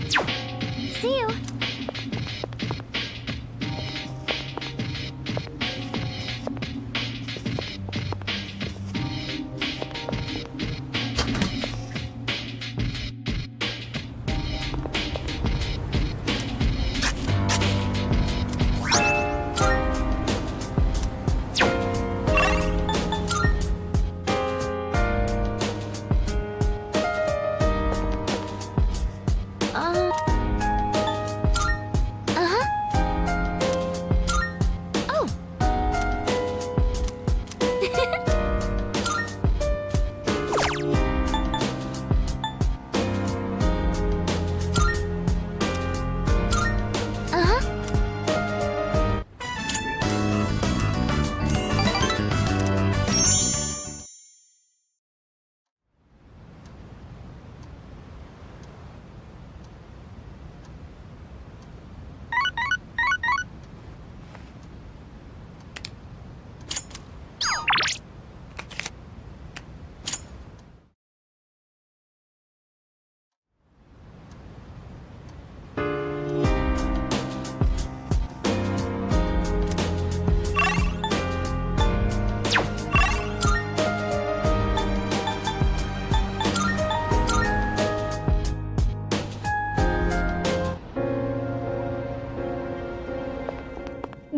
See you.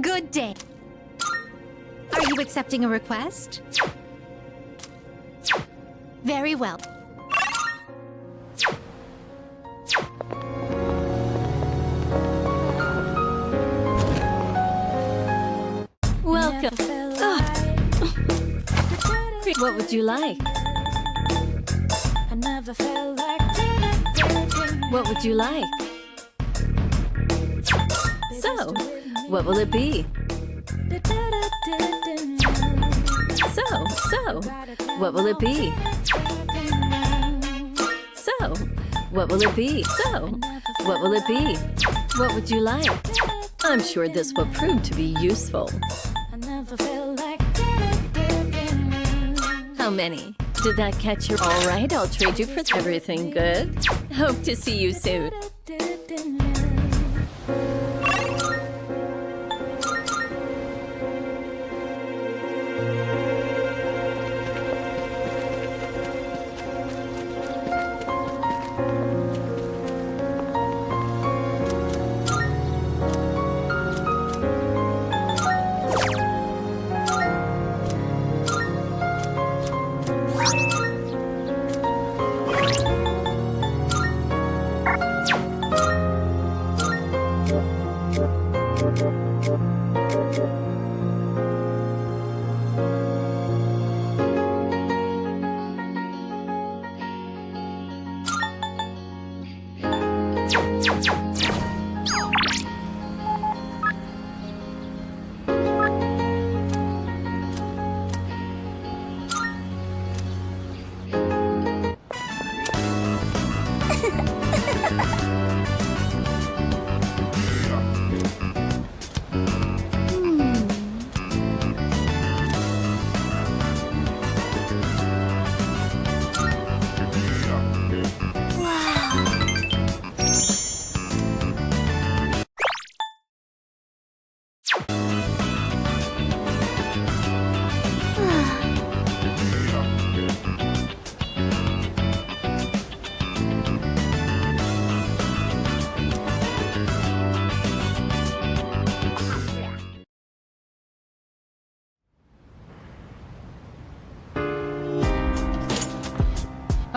Good day. Are you accepting a request? Very well. Welcome. What would you like? What would you like? So, what will it be? So, what will it be? So, what will it be? So, what will it be? What would you like? I'm sure this will prove to be useful. How many? Did that catch your... All right, I'll trade you for everything good. Hope to see you soon.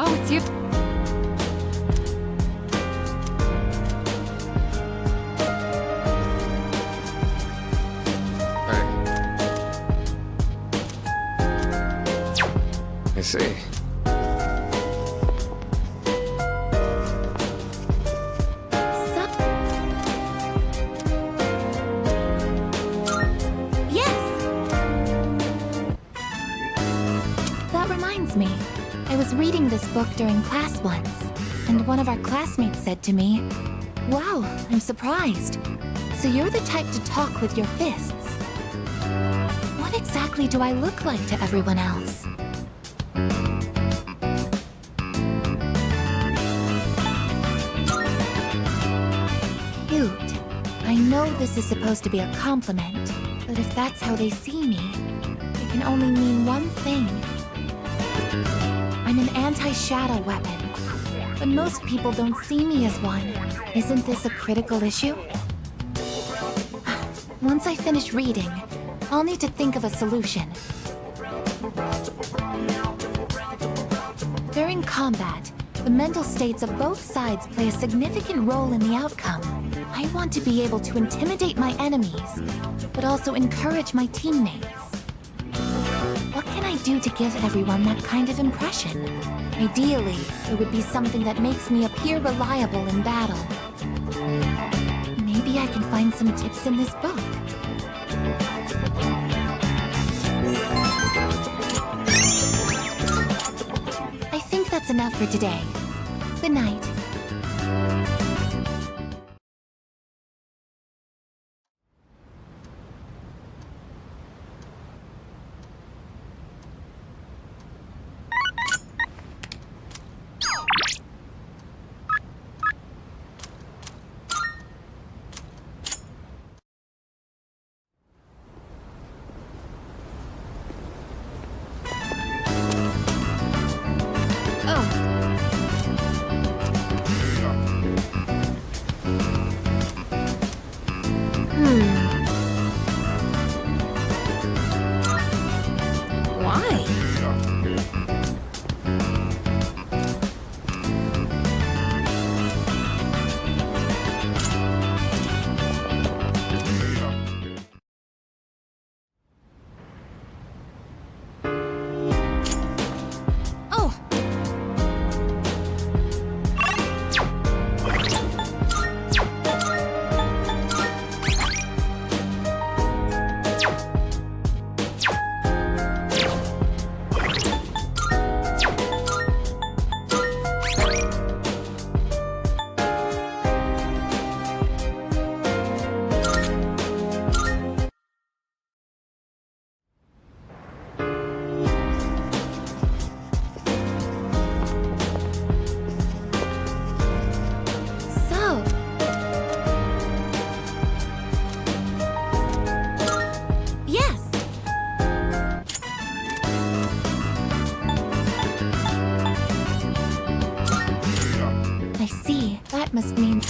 Oh, it's you. I see. That reminds me. I was reading this book during class once, and one of our classmates said to me, "Wow, I'm surprised. So you're the type to talk with your fists. What exactly do I look like to everyone else?" know this is supposed to be a compliment, but if that's how they see me, it can only mean one thing. I'm an anti-shadow weapon, but most people don't see me as one. Isn't this a critical issue? Once I finish reading, I'll need to think of a solution. During combat, the mental states of both sides play a significant role in the outcome. I want to be able to intimidate my enemies, but also encourage my teammates. What can I do to give everyone that kind of impression? Ideally, it would be something that makes me appear reliable in battle. Maybe I can find some tips in this book. I think that's enough for today. Good night. That must mean...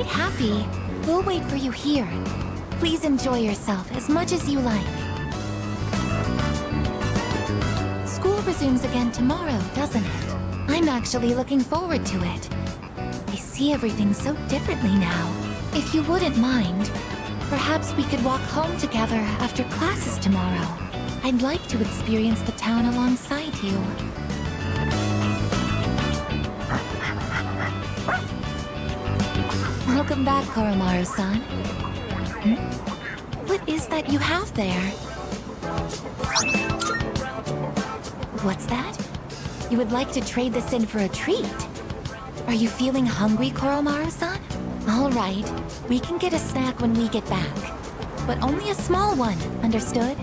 quite happy, we'll wait for you here. Please enjoy yourself as much as you like. School resumes again tomorrow, doesn't it? I'm actually looking forward to it. I see everything so differently now. If you wouldn't mind, perhaps we could walk home together after classes tomorrow. I'd like to experience the town alongside you. Welcome back, Koromaru-san. What is that you have there? What's that? You would like to trade this in for a treat? Are you feeling hungry, Koromaru-san? All right, we can get a snack when we get back. But only a small one, understood?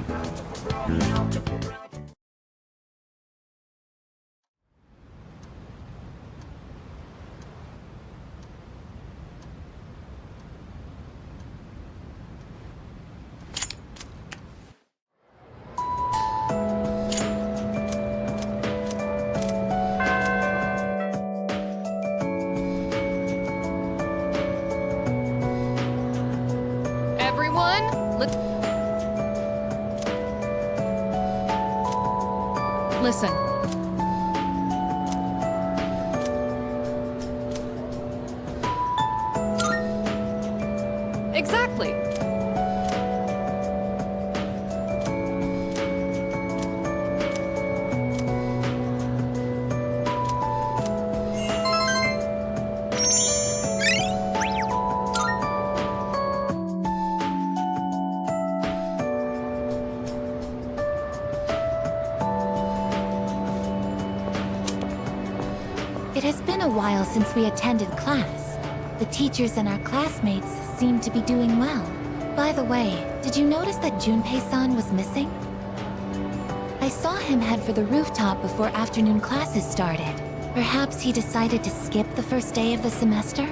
Listen. Exactly. It has been a while since we attended class. The teachers and our classmates seem to be doing well. By the way, did you notice that Junpei-san was missing? I saw him head for the rooftop before afternoon classes started. Perhaps he decided to skip the first day of the semester?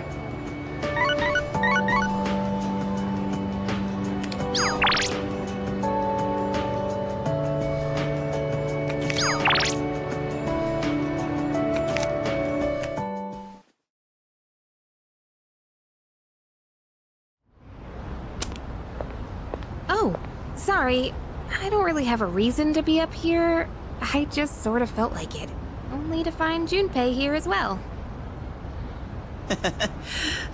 Oh, sorry. I don't really have a reason to be up here. I just sort of felt like it. Only to find Junpei here as well.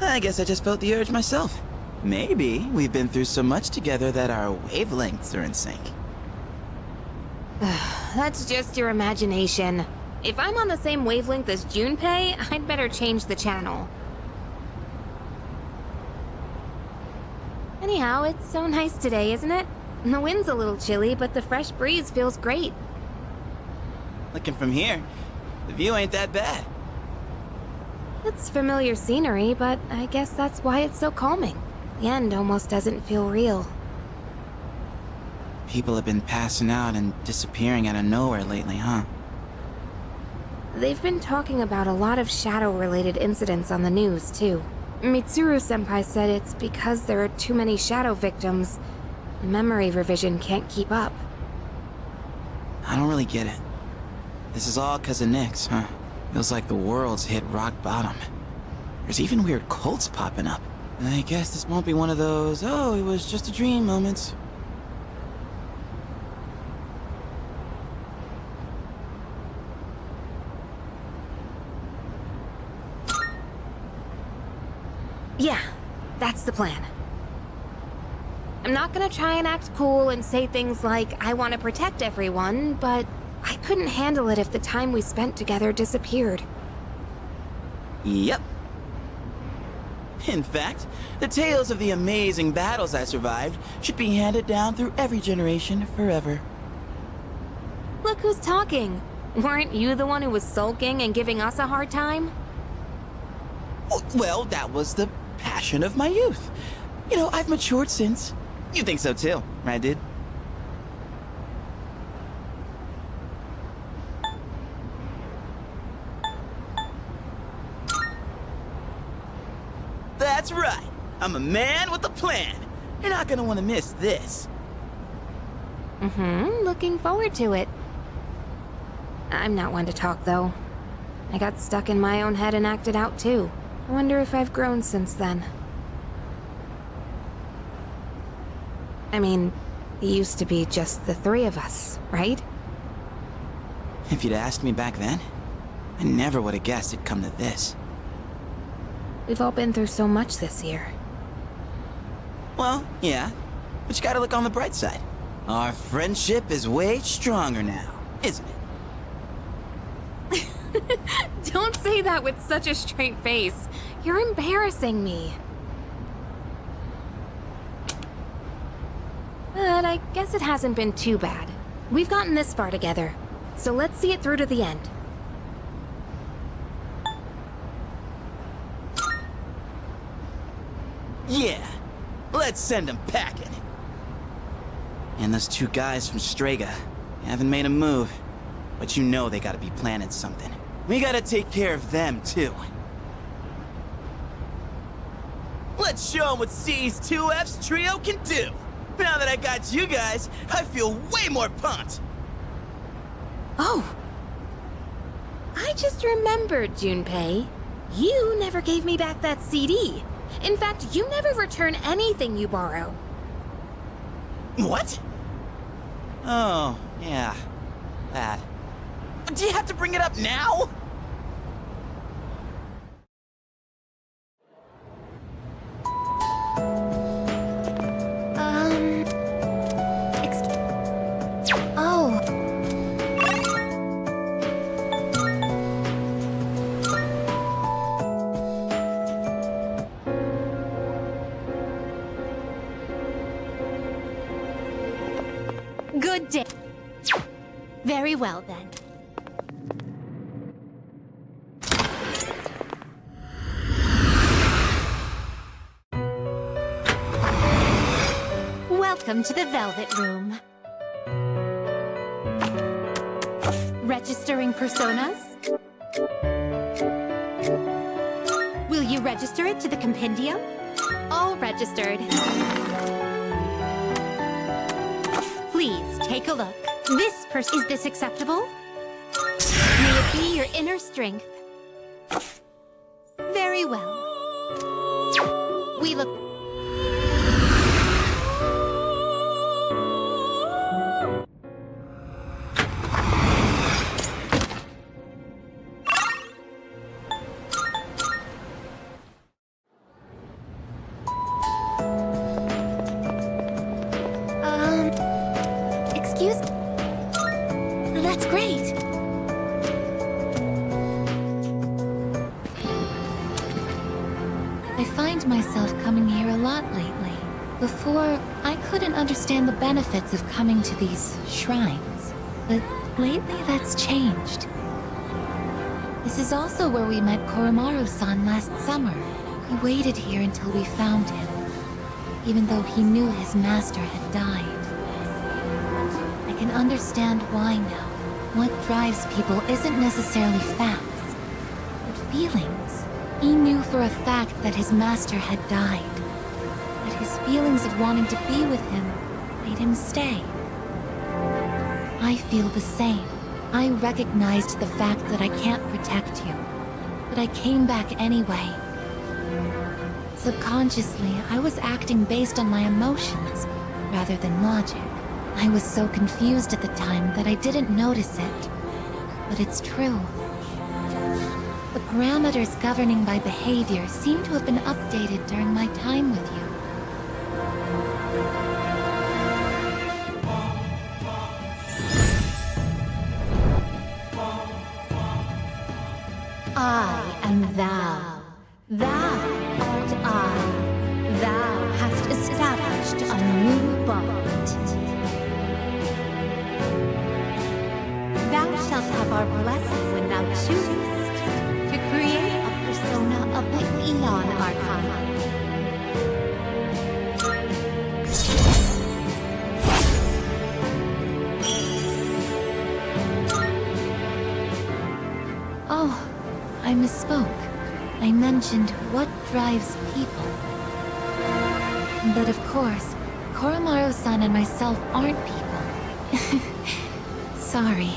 I guess I just felt the urge myself. Maybe we've been through so much together that our wavelengths are in sync. That's just your imagination. If I'm on the same wavelength as Junpei, I'd better change the channel. Anyhow, it's so nice today, isn't it? The wind's a little chilly, but the fresh breeze feels great. Looking from here, the view ain't that bad. It's familiar scenery, but I guess that's why it's so calming. The end almost doesn't feel real. People have been passing out and disappearing out of nowhere lately, huh? They've been talking about a lot of shadow-related incidents on the news, too. Mitsuru-senpai said it's because there are too many shadow victims. The memory revision can't keep up. I don't really get it. This is all 'cause of Nyx, huh? Feels like the world's hit rock bottom. There's even weird cults popping up. I guess this won't be one of those, oh, it was just a dream moments. Yeah, that's the plan. I'm not gonna try and act cool and say things like, I want to protect everyone, but I couldn't handle it if the time we spent together disappeared. Yep. In fact, the tales of the amazing battles I survived should be handed down through every generation forever. Look who's talking. Weren't you the one who was sulking and giving us a hard time? Oh, well, that was the passion of my youth. You know, I've matured since. You think so too, right, dude? That's right. I'm a man with a plan. You're not gonna want to miss this. Looking forward to it. I'm not one to talk, though. I got stuck in my own head and acted out, too. I wonder if I've grown since then. I mean, it used to be just the three of us, right? If you'd asked me back then, I never would have guessed it'd come to this. We've all been through so much this year. Well, yeah, but you gotta look on the bright side. Our friendship is way stronger now, isn't it? Don't say that with such a straight face. You're embarrassing me. But I guess it hasn't been too bad. We've gotten this far together, so let's see it through to the end. Yeah, let's send them packing. And those two guys from Strega haven't made a move, but you know they gotta be planning something. We gotta take care of them, too. Let's show them what C's 2F's trio can do! Now that I got you guys, I feel way more pumped! Oh! I just remembered, Junpei. You never gave me back that CD. In fact, you never return anything you borrow. What? Oh, yeah. That. Do you have to bring it up now? Oh. Good day. Very well, then. Welcome to the Velvet Room. Registering personas? Will you register it to the compendium? All registered. Please take a look. Is this acceptable? May it be your inner strength. Very well. We look... Excuse... That's great. I find myself coming here a lot lately. Before, I couldn't understand the benefits of coming to these shrines. But lately, that's changed. This is also where we met Koromaru-san last summer. He waited here until we found him, even though he knew his master had died. I can understand why now. What drives people isn't necessarily facts, but feelings. He knew for a fact that his master had died, but his feelings of wanting to be with him made him stay. I feel the same. I recognized the fact that I can't protect you, but I came back anyway. Subconsciously, I was acting based on my emotions rather than logic. I was so confused at the time that I didn't notice it. But it's true. The parameters governing my behavior seem to have been updated during my time with you. I am thou. Thou art I. Thou hast established a new bond. Thou shalt have our blessing when thou choosest to create a persona of the Eon Arcana. Oh, I misspoke. I mentioned what drives people. But of course, Koromaru-san and myself aren't people. Sorry.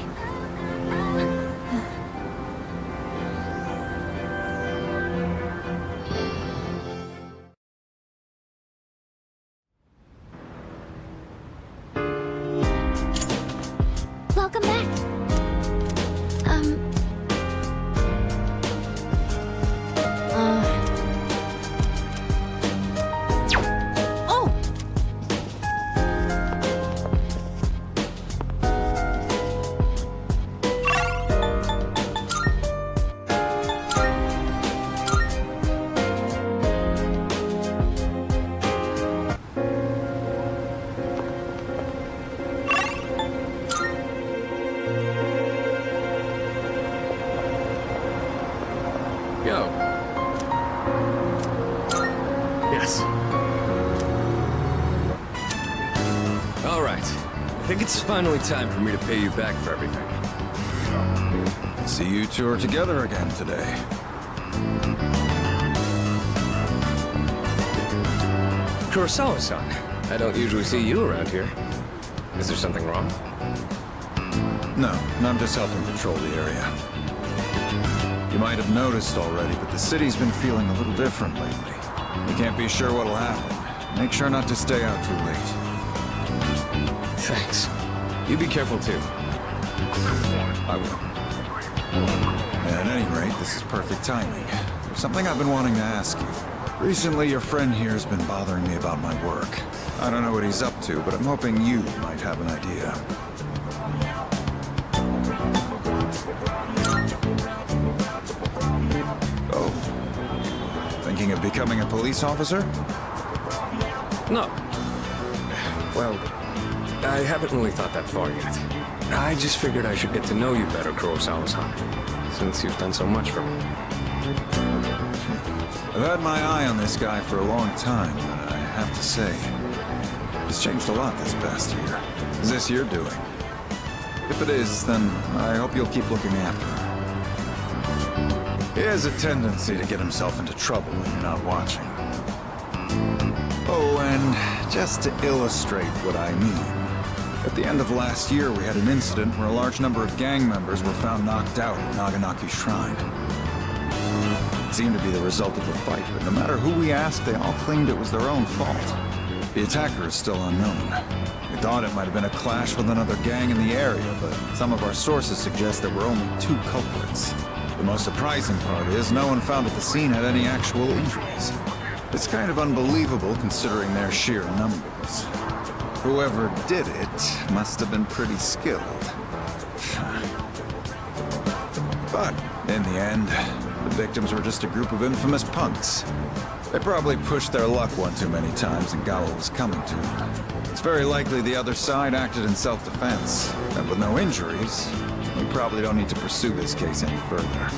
Kelas. All right. I think it's finally time for me to pay you back for everything. See you two are together again today. Kurosawa-san, I don't usually see you around here. Is there something wrong? No, I'm just helping patrol the area. You might have noticed already, but the city's been feeling a little different lately. You can't be sure what'll happen. Make sure not to stay out too late. Thanks. You be careful too. I will. At any rate, this is perfect timing. There's something I've been wanting to ask you. Recently, your friend here has been bothering me about my work. I don't know what he's up to, but I'm hoping you might have an idea. Oh. Thinking of becoming a police officer? No. Well, I haven't really thought that far yet. I just figured I should get to know you better, Kurosawa-san, since you've done so much for me. I've had my eye on this guy for a long time, but I have to say, he's changed a lot this past year. Is this your doing? If it is, then I hope you'll keep looking after him. He has a tendency to get himself into trouble when you're not watching. Oh, and just to illustrate what I mean, at the end of last year, we had an incident where a large number of gang members were found knocked out at Naganaki Shrine. It seemed to be the result of a fight, but no matter who we asked, they all claimed it was their own fault. The attacker is still unknown. We thought it might have been a clash with another gang in the area, but some of our sources suggest there were only 2 culprits. The most surprising part is no one found at the scene had any actual injuries. It's kind of unbelievable considering their sheer numbers. Whoever did it must have been pretty skilled. But in the end, the victims were just a group of infamous punks. They probably pushed their luck one too many times and got what was coming to them. It's very likely the other side acted in self-defense. And with no injuries, we probably don't need to pursue this case any further.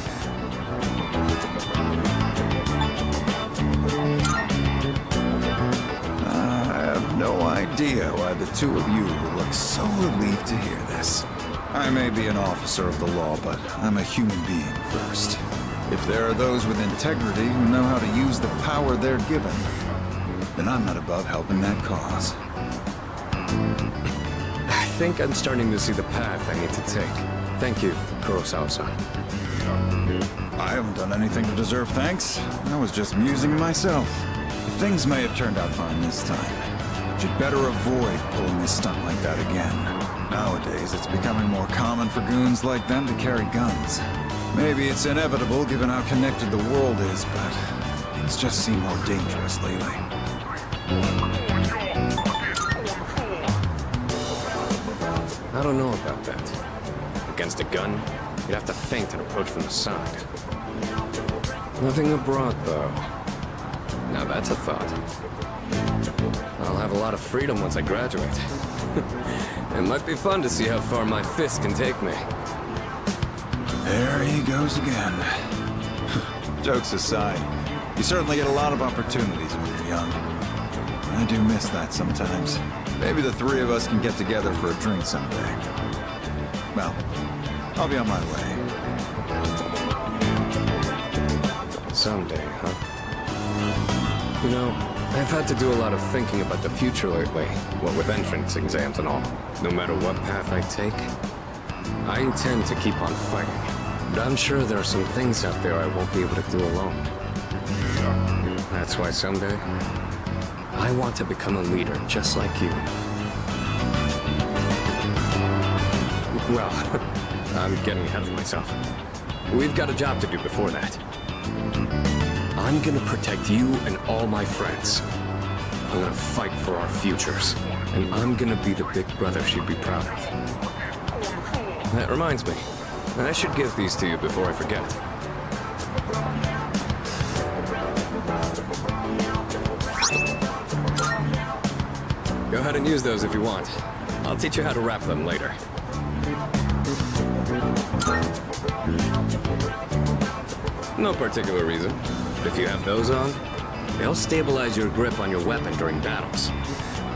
No idea why the 2 of you would look so relieved to hear this. I may be an officer of the law, but I'm a human being first. If there are those with integrity who know how to use the power they're given, then I'm not above helping that cause. I think I'm starting to see the path I need to take. Thank you, Kurosawa-san. I haven't done anything to deserve thanks. I was just musing myself. Things may have turned out fine this time. You'd better avoid pulling a stunt like that again. Nowadays, it's becoming more common for goons like them to carry guns. Maybe it's inevitable given how connected the world is, but things just seem more dangerous lately. I don't know about that. Against a gun, you'd have to feint and approach from the side. Nothing abroad, though. Now that's a thought. I'll have a lot of freedom once I graduate. It might be fun to see how far my fist can take me. There he goes again. Jokes aside, you certainly get a lot of opportunities when you're young. I do miss that sometimes. Maybe the 3 of us can get together for a drink someday. Well, I'll be on my way. Someday, huh? You know, I've had to do a lot of thinking about the future lately, what with entrance exams and all. No matter what path I take, I intend to keep on fighting. But I'm sure there are some things out there I won't be able to do alone. That's why someday, I want to become a leader just like you. Well, I'm getting ahead of myself. We've got a job to do before that. I'm gonna protect you and all my friends. I'm gonna fight for our futures. And I'm gonna be the big brother she'd be proud of. That reminds me, I should give these to you before I forget. Go ahead and use those if you want. I'll teach you how to wrap them later. No particular reason. But if you have those on, They'll stabilize your grip on your weapon during battles.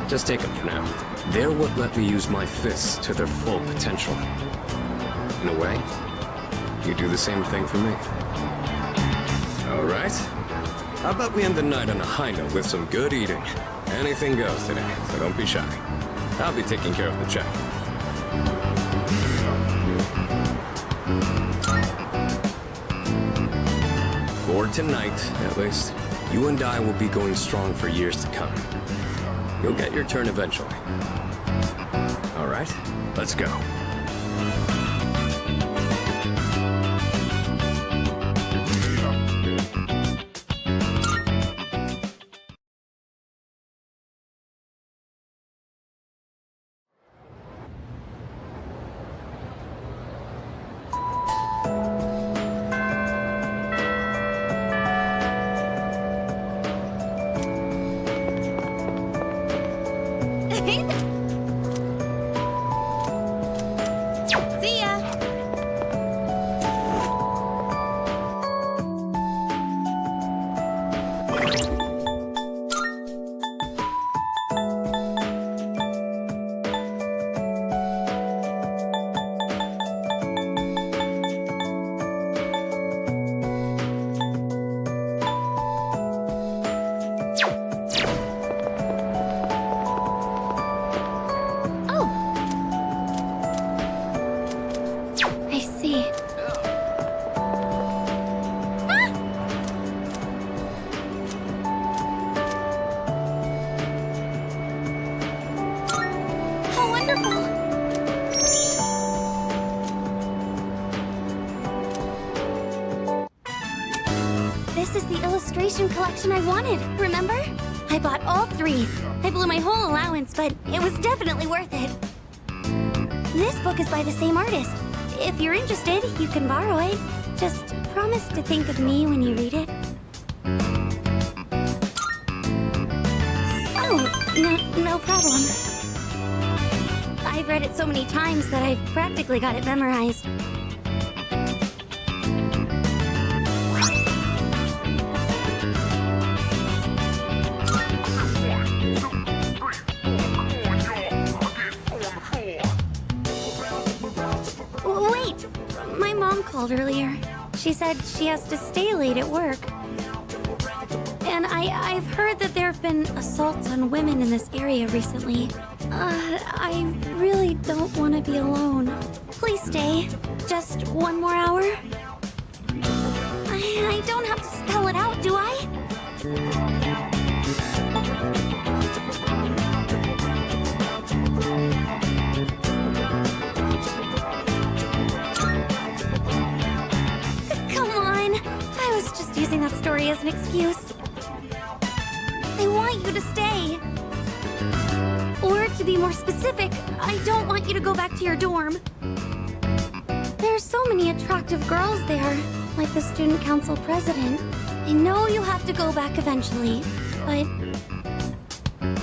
Just take them for now. They're what let me use my fists to their full potential. In a way, you do the same thing for me. All right. How about we end the night on a high note with some good eating? Anything goes today, so don't be shy. I'll be taking care of the check. For tonight, at least, you and I will be going strong for years to come. You'll get your turn eventually. All right, let's go. See ya! Oh! I see. How wonderful! This is the illustration collection I wanted, remember? I bought all 3. I blew my whole allowance, but it was definitely worth it. This book is by the same artist. If you're interested, you can borrow it. Just promise to think of me when you read it. Oh, no problem. I've read it so many times that I've practically got it memorized. Wait! My mom called earlier. She said she has to stay late at work. And I've heard that there have been assaults on women in this area recently. I really don't want to be alone. Please stay. Just 1 more hour? I don't have to spell it out, do I? Come on. I was just using that story as an excuse. I want you to stay. Or to be more specific, I don't want you to go back to your dorm. There's so many attractive girls there, like the student council president. I know you'll have to go back eventually, but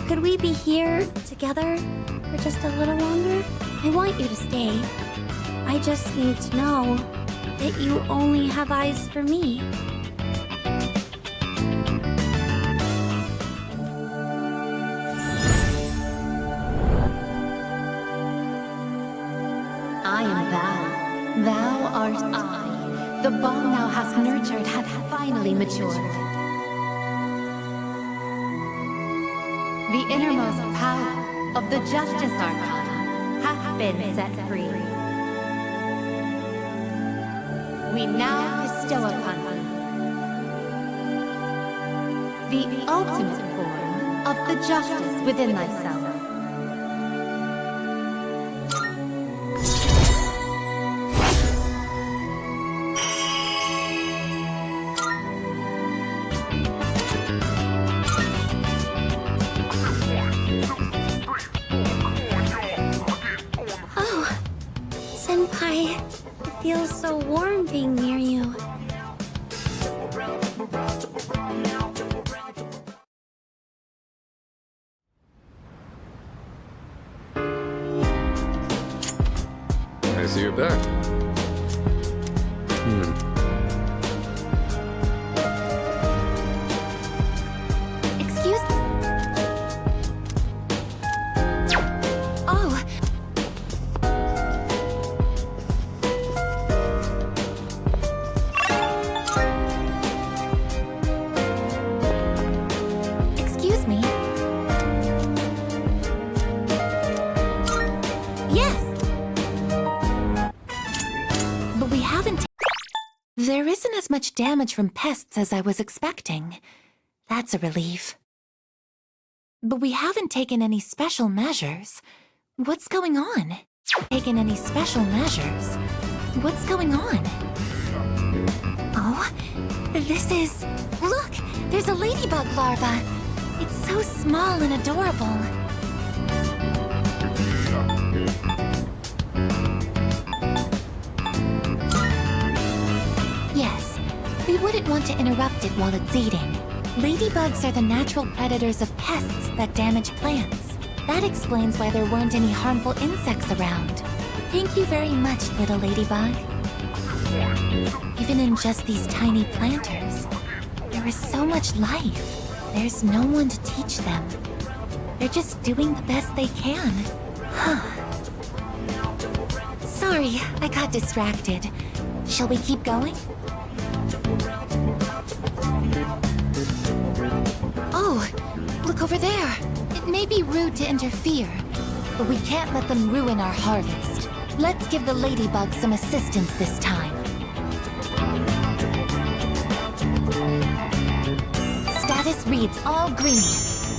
could we be here together for just a little longer? I want you to stay. I just need to know that you only have eyes for me. I am thou. Thou art I. The bond thou hast nurtured hath finally matured. The innermost power of the Justice Arcana hath been set free. We now bestow upon thee the ultimate form of the justice within thyself. It feels so warm being near you. I see you're back. much damage from pests as I was expecting. That's a relief. But we haven't taken any special measures. What's going on? Taken any special measures? What's going on? Oh, this is... Look! There's a ladybug larva! It's so small and adorable. Yes, we wouldn't want to interrupt it while it's eating. Ladybugs are the natural predators of pests that damage plants. That explains why there weren't any harmful insects around. Thank you very much, little ladybug. Even in just these tiny planters, there is so much life. There's no one to teach them. They're just doing the best they can. Sorry, I got distracted. Shall we keep going? Oh, look over there. It may be rude to interfere, but we can't let them ruin our harvest. Let's give the ladybug some assistance this time. Status reads all green.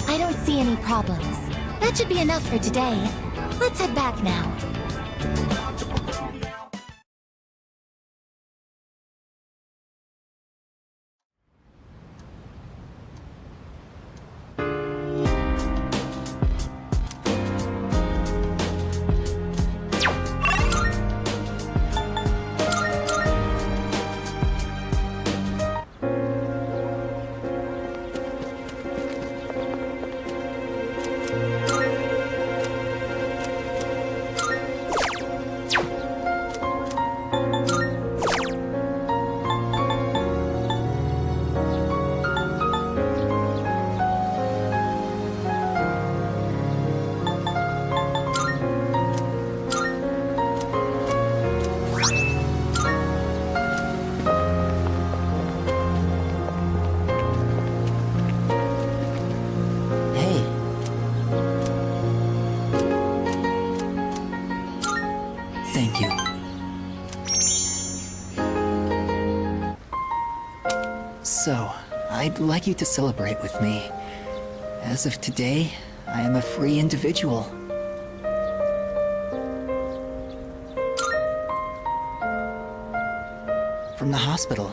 I don't see any problems. That should be enough for today. Let's head back now. Thank you. So, I'd like you to celebrate with me. As of today, I am a free individual. From the hospital.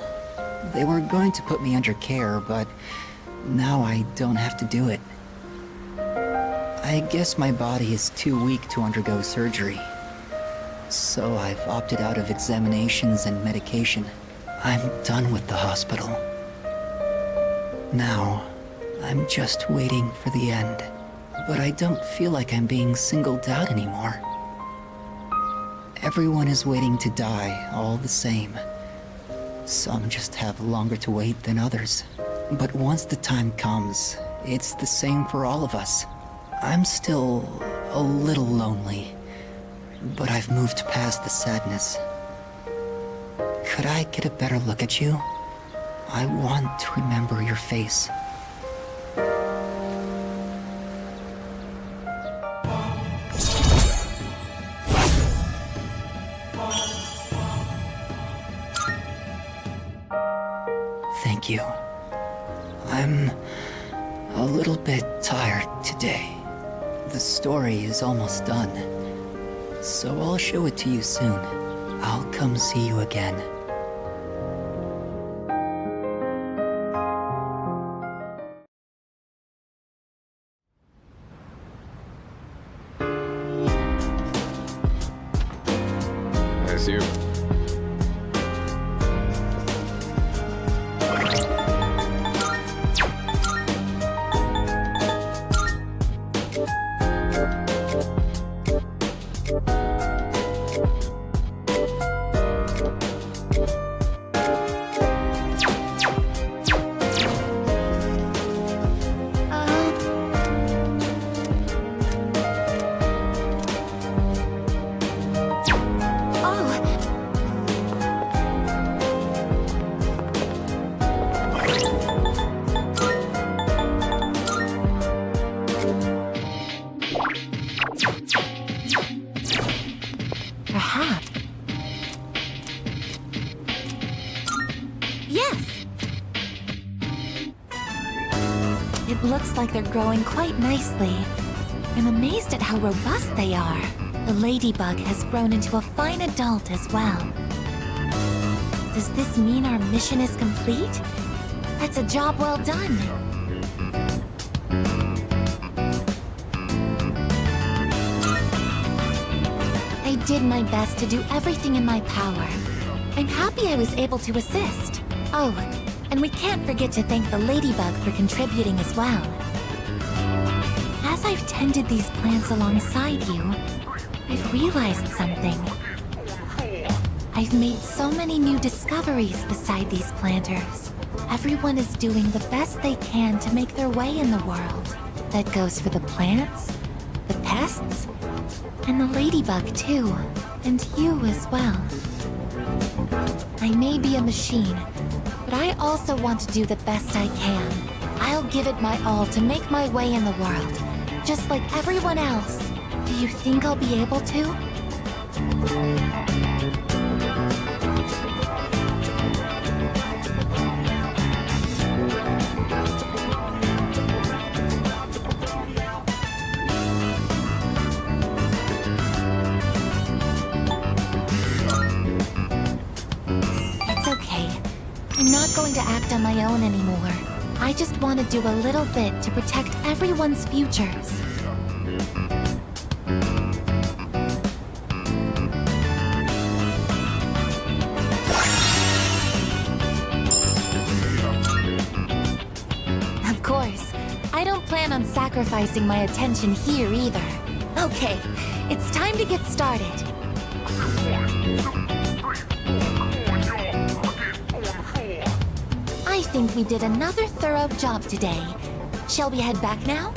They were going to put me under care, but now I don't have to do it. I guess my body is too weak to undergo surgery. So I've opted out of examinations and medication. I'm done with the hospital. Now, I'm just waiting for the end. But I don't feel like I'm being singled out anymore. Everyone is waiting to die all the same. Some just have longer to wait than others. But once the time comes, it's the same for all of us. I'm still a little lonely, but I've moved past the sadness. Could I get a better look at you? I want to remember your face. Thank you. I'm a little bit tired today. The story is almost done, so I'll show it to you soon. I'll come see you again. As you. looks like they're growing quite nicely. I'm amazed at how robust they are. The ladybug has grown into a fine adult as well. Does this mean our mission is complete? That's a job well done. I did my best to do everything in my power. I'm happy I was able to assist. Oh, and we can't forget to thank the ladybug for contributing as well. As I've tended these plants alongside you, I've realized something. I've made so many new discoveries beside these planters. Everyone is doing the best they can to make their way in the world. That goes for the plants, the pests, and the ladybug too, and you as well. I may be a machine, but I also want to do the best I can. I'll give it my all to make my way in the world, just like everyone else. Do you think I'll be able to? It's okay. I'm not going to act on my own anymore. I just want to do a little bit to protect everyone's futures. Of course, I don't plan on sacrificing my attention here either. Okay, it's time to get started. I think we did another thorough job today. Shall we head back now?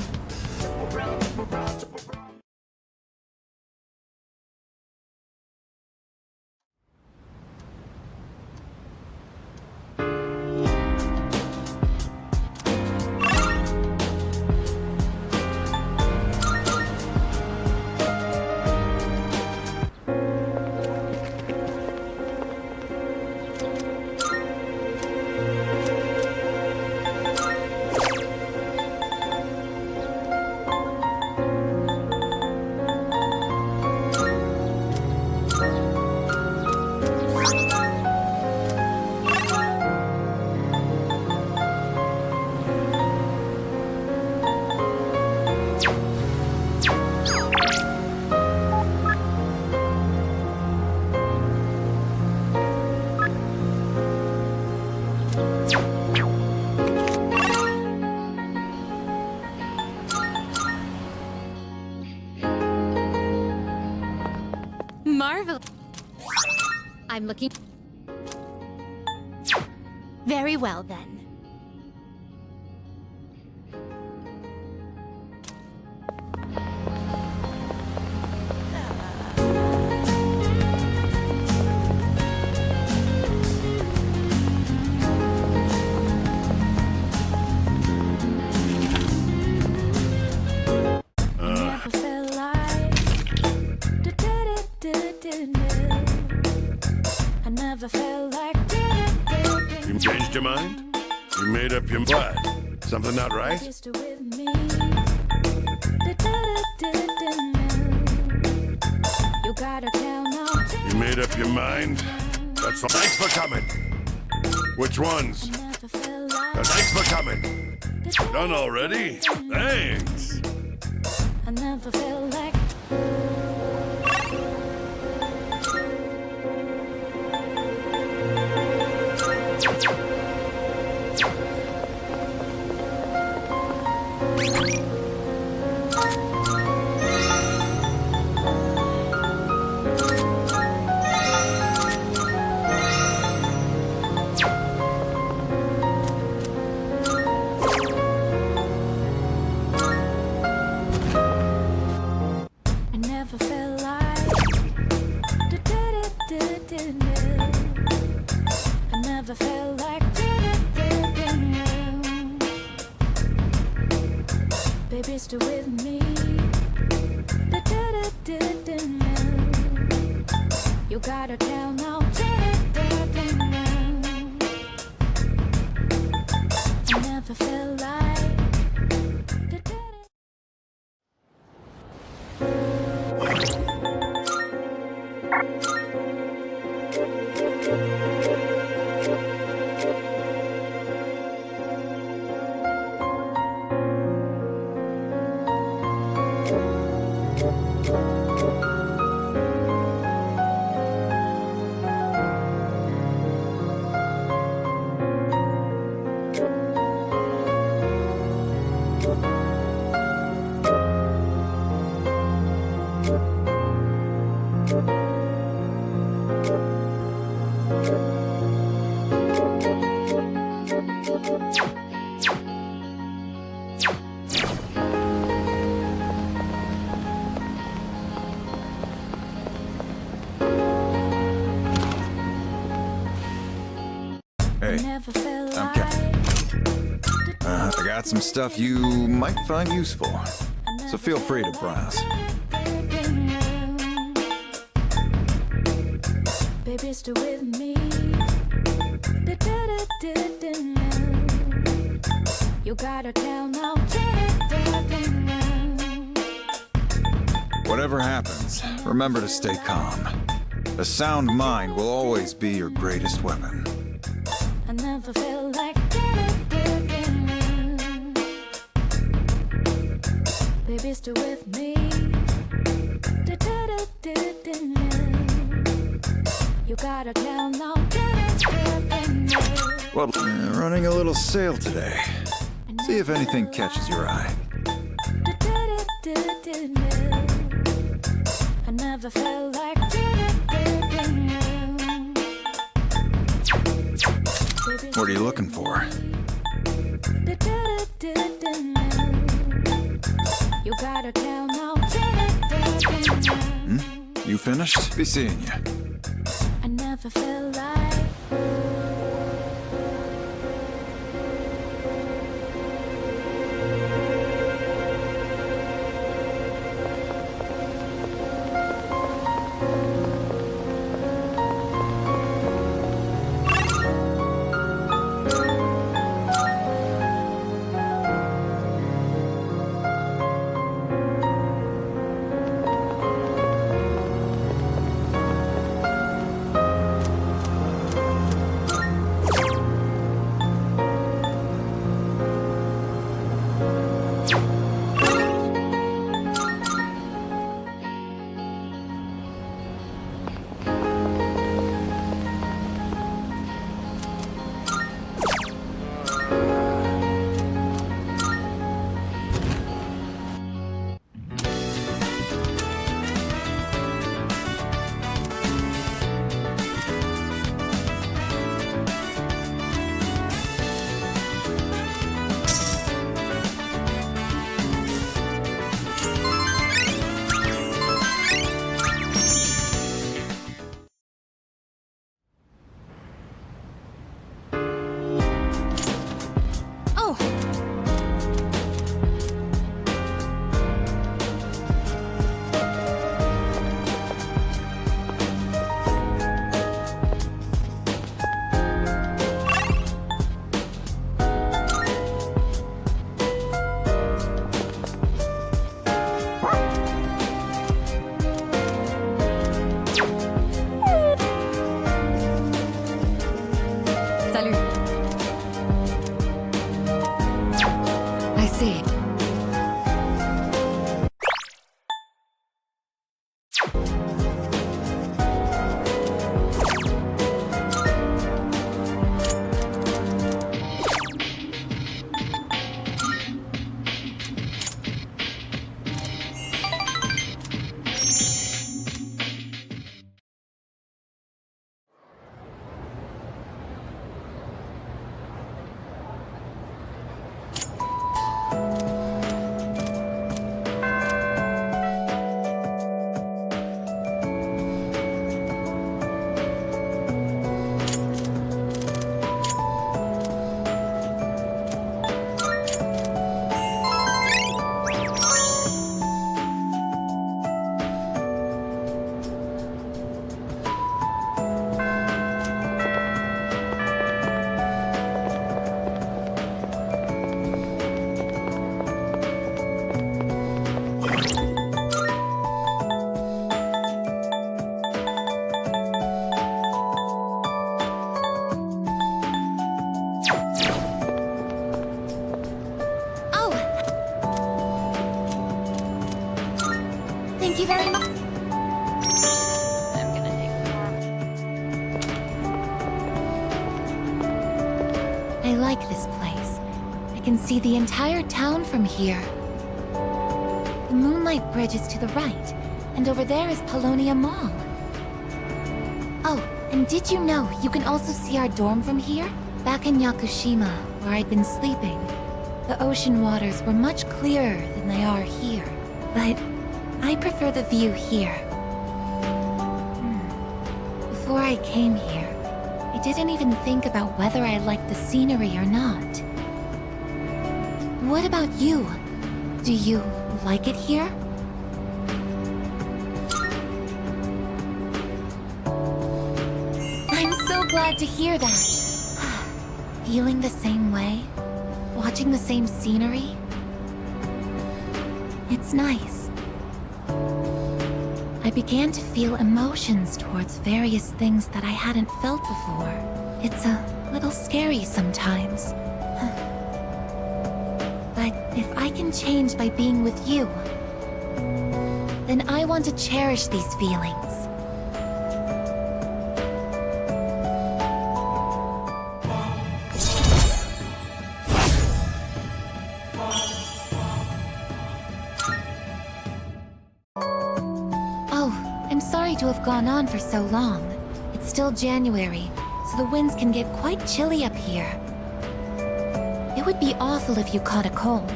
Marvel. I'm looking. Very well then. You changed your mind? You made up your mind? Something not right? You made up your mind? That's all. Thanks for coming. Which ones? Thanks for coming. Done already? Thanks. I never felt like still with me. You gotta tell now. I never felt like Hey, I'm Captain. I got some stuff you might find useful, so feel free to browse. Baby, stay with me. You gotta tell now. Whatever happens, remember to stay calm. A sound mind will always be your greatest weapon. I never felt like baby, stay with me. You gotta tell now. Well, running a little sale today. See if anything catches your eye. I never felt like What are you looking for? you gotta tell now. You finished? Be seeing you. I never felt like Thank you very much. I'm gonna take I like this place. I can see the entire town from here. The Moonlight Bridge is to the right, and over there is Polonia Mall. Oh, and did you know you can also see our dorm from here? Back in Yakushima, where I'd been sleeping, the ocean waters were much clearer than they are here. But I prefer the view here. Before I came here, I didn't even think about whether I liked the scenery or not. What about you? Do you like it here? I'm so glad to hear that. Feeling the same way? Watching the same scenery? It's nice. I began to feel emotions towards various things that I hadn't felt before. It's a little scary sometimes. But if I can change by being with you, then I want to cherish these feelings. To have gone on for so long. It's still January, so the winds can get quite chilly up here. It would be awful if you caught a cold.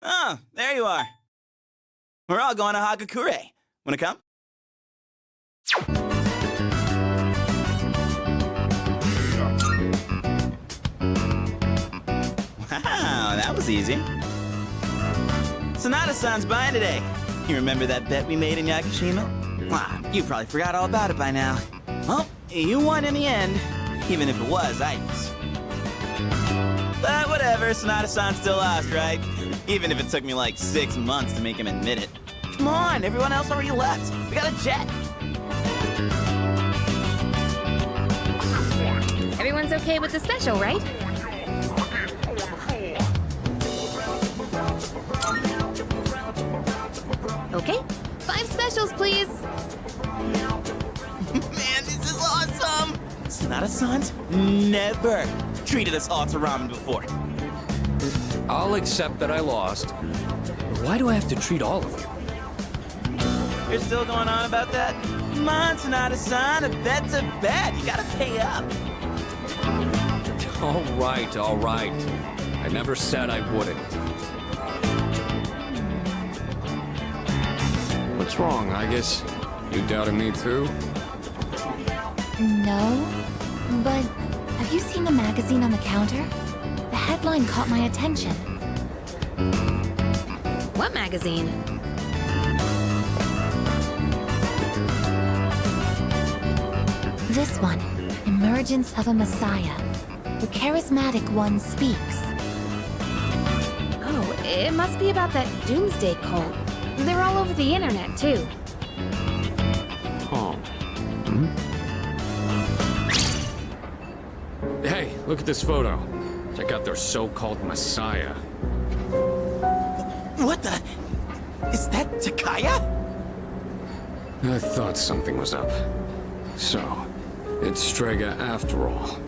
Oh, there you are. We're all going to Hagakure. Wanna come? Wow, that was easy. Sonata-san's buying today. You remember that bet we made in Yakushima? Wow, you probably forgot all about it by now. Well, you won in the end, even if it was ice. But whatever, Sonata-san still lost, right? Even if it took me like 6 months to make him admit it. Come on, everyone else already left. We got a jet. Everyone's okay with the special, right? Okay, 5 specials, please. Man, this is awesome! Sonata-san's never treated us all to ramen before. I'll accept that I lost. But why do I have to treat all of you? You're still going on about that? Come on, Sonata-san, a bet's a bet. You gotta pay up. All right, all right. I never said I wouldn't. What's wrong, I guess? You doubted me too? No, but have you seen the magazine on the counter? The headline caught my attention. What magazine? This one, Emergence of a Messiah. The charismatic one speaks. Oh, it must be about that doomsday cult. They're all over the internet, too. Oh. Hey, look at this photo. Check out their so-called messiah. What the? Is that Takaya? I thought something was up. So, it's Strega after all.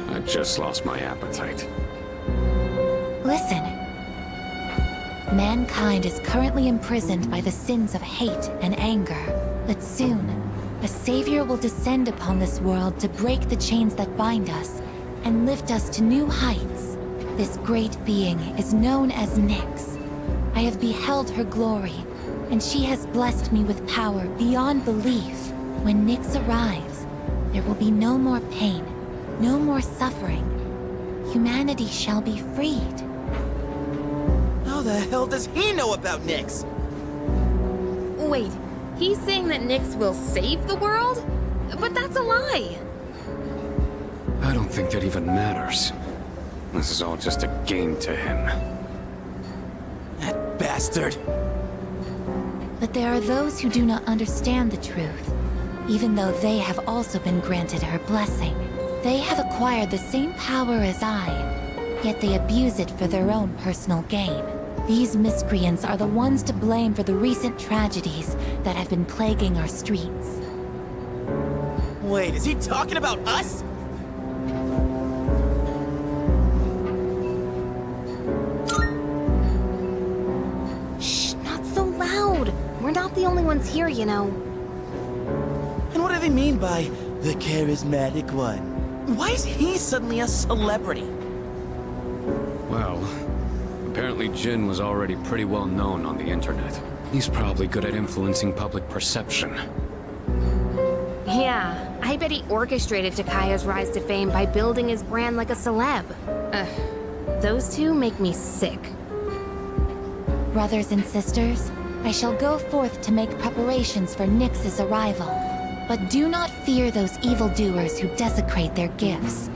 I just lost my appetite. Listen. Mankind is currently imprisoned by the sins of hate and anger. But soon, a savior will descend upon this world to break the chains that bind us and lift us to new heights. This great being is known as Nyx. I have beheld her glory, and she has blessed me with power beyond belief. When Nyx arrives, there will be no more pain, no more suffering. Humanity shall be freed. How the hell does he know about Nyx? Wait, he's saying that Nyx will save the world? But that's a lie! I don't think that even matters. This is all just a game to him. That bastard! But there are those who do not understand the truth. even though they have also been granted her blessing. They have acquired the same power as I, yet they abuse it for their own personal gain. These miscreants are the ones to blame for the recent tragedies that have been plaguing our streets. Wait, is he talking about us? Shh, not so loud. We're not the only ones here, you know. And what do they mean by the charismatic one? Why is he suddenly a celebrity? Well, apparently Jin was already pretty well known on the internet. He's probably good at influencing public perception. Yeah, I bet he orchestrated Takaya's rise to fame by building his brand like a celeb. Those two make me sick. Brothers and sisters, I shall go forth to make preparations for Nyx's arrival. But do not fear those evildoers who desecrate their gifts.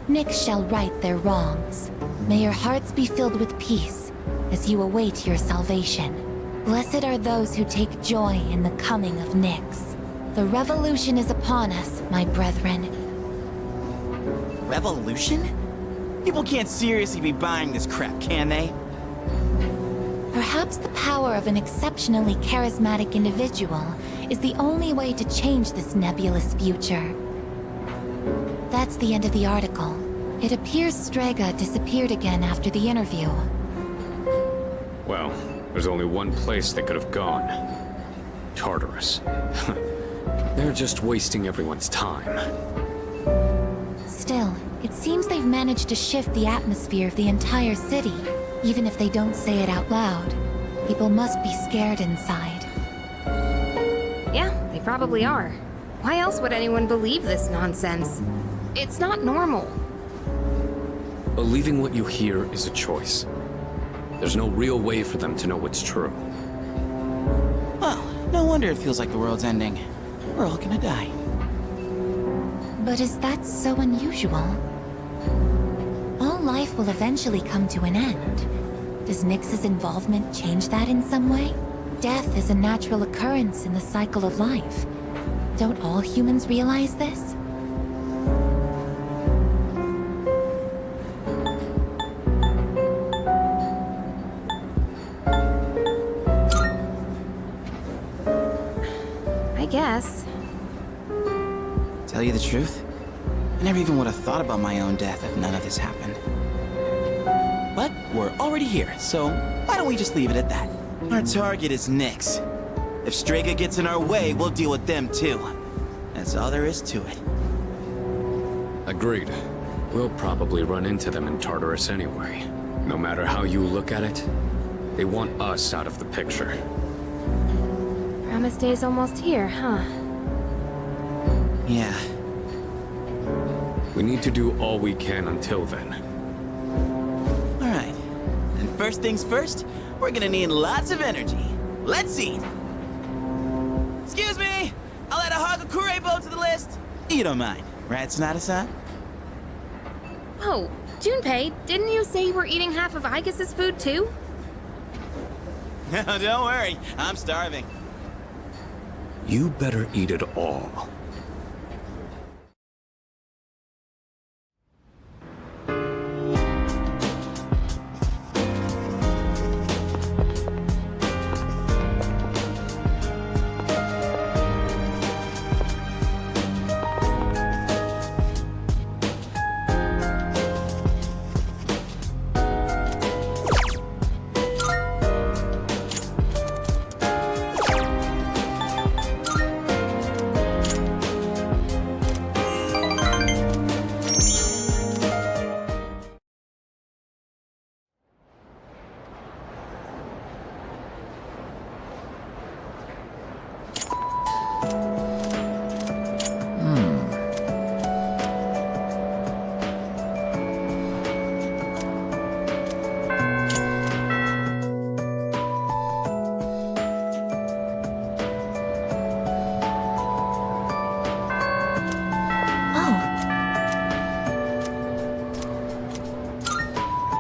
Nyx shall right their wrongs. May your hearts be filled with peace as you await your salvation. Blessed are those who take joy in the coming of Nyx. The revolution is upon us, my brethren. Revolution? People can't seriously be buying this crap, can they? Perhaps the power of an exceptionally charismatic individual is the only way to change this nebulous future. That's the end of the article. It appears Strega disappeared again after the interview. Well, there's only one place they could have gone. Tartarus. They're just wasting everyone's time. Still, it seems they've managed to shift the atmosphere of the entire city. Even if they don't say it out loud, people must be scared inside. Yeah, they probably are. Why else would anyone believe this nonsense? It's not normal. Believing what you hear is a choice. There's no real way for them to know what's true. Well, no wonder it feels like the world's ending. We're all gonna die. But is that so unusual? All life will eventually come to an end. Does Nyx's involvement change that in some way? Death is a natural occurrence in the cycle of life. Don't all humans realize this? I guess. Tell you the truth, I never even would have thought about my own death if none of this happened. But we're already here, so why don't we just leave it at that? Our target is Nyx. If Strega gets in our way, we'll deal with them too. That's all there is to it. Agreed. We'll probably run into them in Tartarus anyway. No matter how you look at it, they want us out of the picture. Promise Day's almost here, huh? Yeah. We need to do all we can until then. Alright. And first things first, we're gonna need lots of energy. Let's eat! Excuse me! I'll add a Hagakure bow to the list! You don't mind, right, Sonata-san? Oh, Junpei, didn't you say you were eating half of Aigis' food too? No, don't worry. I'm starving. You better eat it all.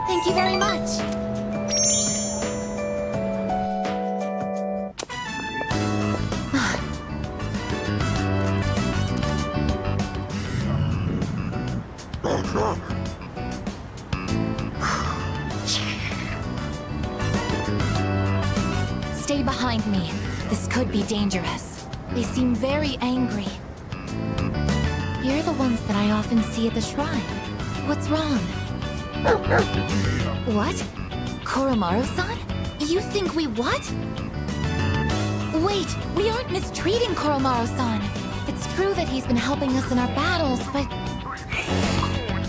Thank you very much. could be dangerous. They seem very angry. You're the ones that I often see at the shrine. What's wrong? What? Koromaru-san? You think we what? Wait, we aren't mistreating Koromaru-san. It's true that he's been helping us in our battles, but...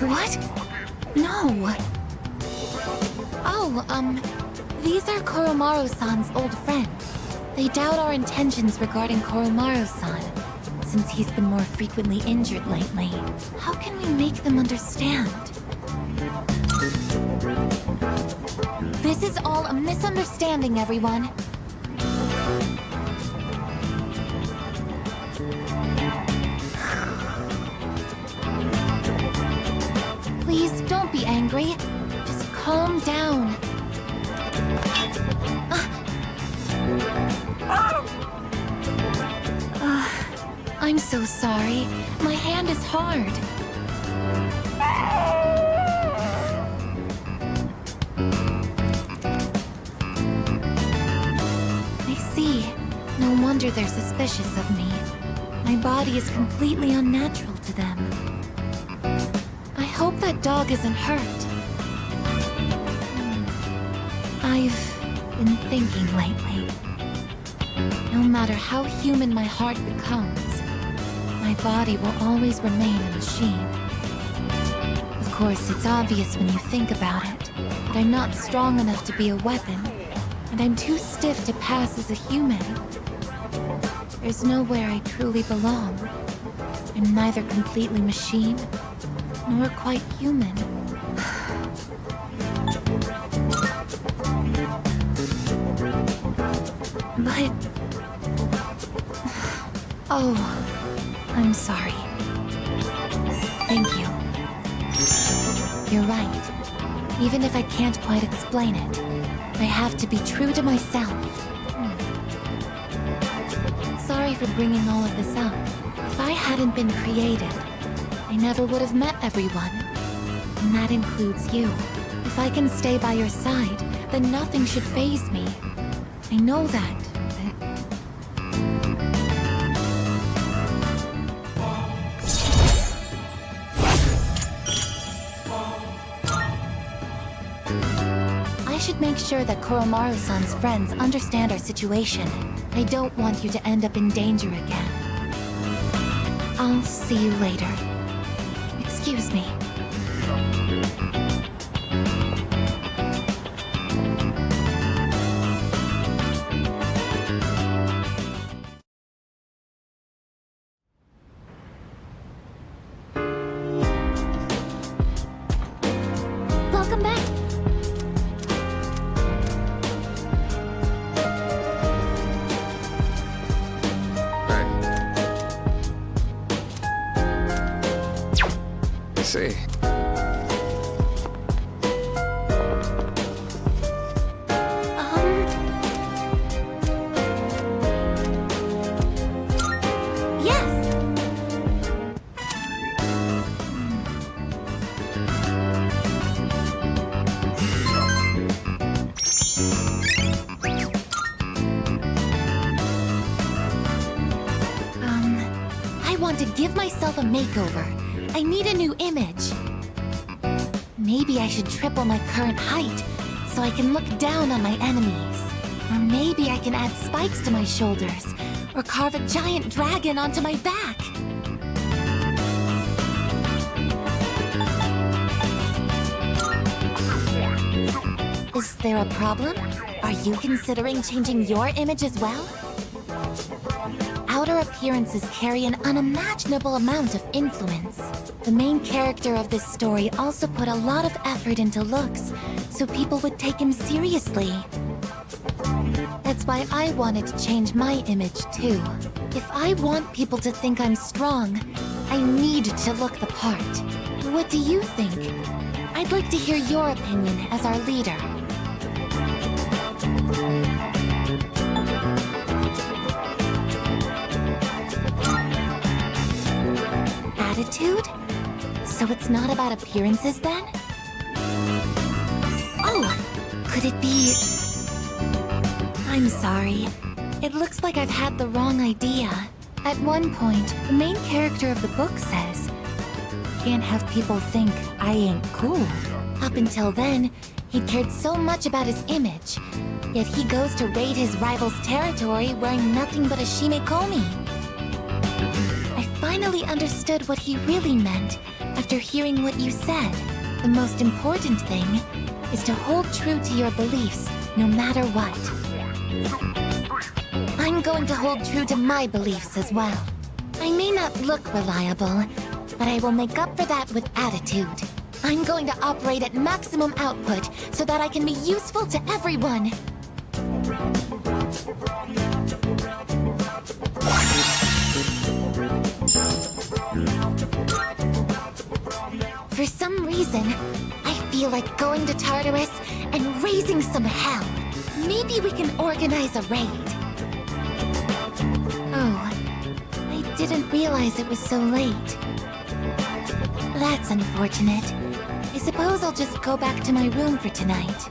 What? No. Oh, these are Koromaru-san's old friends. They doubt our intentions regarding Koromaru-san, since he's been more frequently injured lately. How can we make them understand? This is all a misunderstanding, everyone. Please, don't be angry. Just calm down. I'm so sorry. My hand is hard. I see. No wonder they're suspicious of me. My body is completely unnatural to them. I hope that dog isn't hurt. I've been thinking lately. No matter how human my heart becomes, my body will always remain a machine. Of course, it's obvious when you think about it, but I'm not strong enough to be a weapon, and I'm too stiff to pass as a human. There's nowhere I truly belong. I'm neither completely machine, nor quite human. But... Oh, I'm sorry. Thank you. You're right. Even if I can't quite explain it, I have to be true to myself. Sorry for bringing all of this up. If I hadn't been created, I never would have met everyone. And that includes you. If I can stay by your side, then nothing should faze me. I know that. I should make sure that Koromaru-san's friends understand our situation. I don't want you to end up in danger again. I'll see you later. Excuse me. Welcome back. See. Yes! I want to give myself a makeover. I need a new image. Maybe I should triple my current height, so I can look down on my enemies. Or maybe I can add spikes to my shoulders, or carve a giant dragon onto my back. Is there a problem? Are you considering changing your image as well? Outer appearances carry an unimaginable amount of influence. The main character of this story also put a lot of effort into looks, so people would take him seriously. That's why I wanted to change my image too. If I want people to think I'm strong, I need to look the part. What do you think? I'd like to hear your opinion as our leader. Attitude? So it's not about appearances then? Oh, could it be... I'm sorry. It looks like I've had the wrong idea. At one point, the main character of the book says, "Can't have people think I ain't cool." Up until then, he cared so much about his image. Yet he goes to raid his rival's territory wearing nothing but a shimekomi. I finally understood what he really meant after hearing what you said. The most important thing is to hold true to your beliefs, no matter what. I'm going to hold true to my beliefs as well. I may not look reliable, but I will make up for that with attitude. I'm going to operate at maximum output so that I can be useful to everyone. For some reason, I feel like going to Tartarus and raising some hell. Maybe we can organize a raid. Oh, I didn't realize it was so late. That's unfortunate. I suppose I'll just go back to my room for tonight.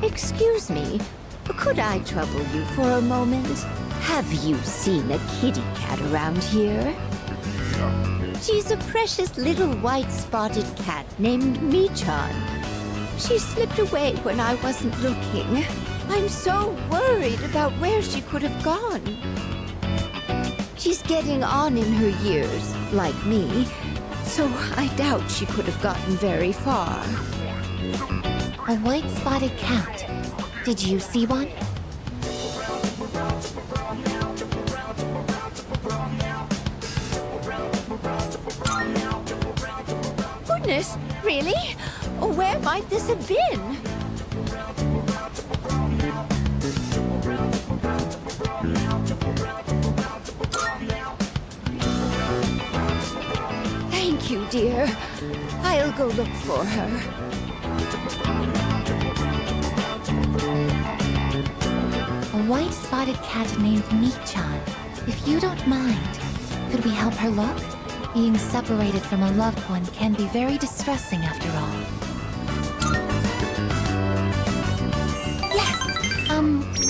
Excuse me, could I trouble you for a moment? Have you seen a kitty cat around here? She's a precious little white spotted cat named Michan. She slipped away when I wasn't looking. I'm so worried about where she could have gone. She's getting on in her years, like me, so I doubt she could have gotten very far. A white spotted cat. Did you see one? Goodness, really? Where might this have been? Thank you, dear. I'll go look for her. A white spotted cat named Michan. If you don't mind, could we help her look? Being separated from a loved one can be very distressing after all. Yes!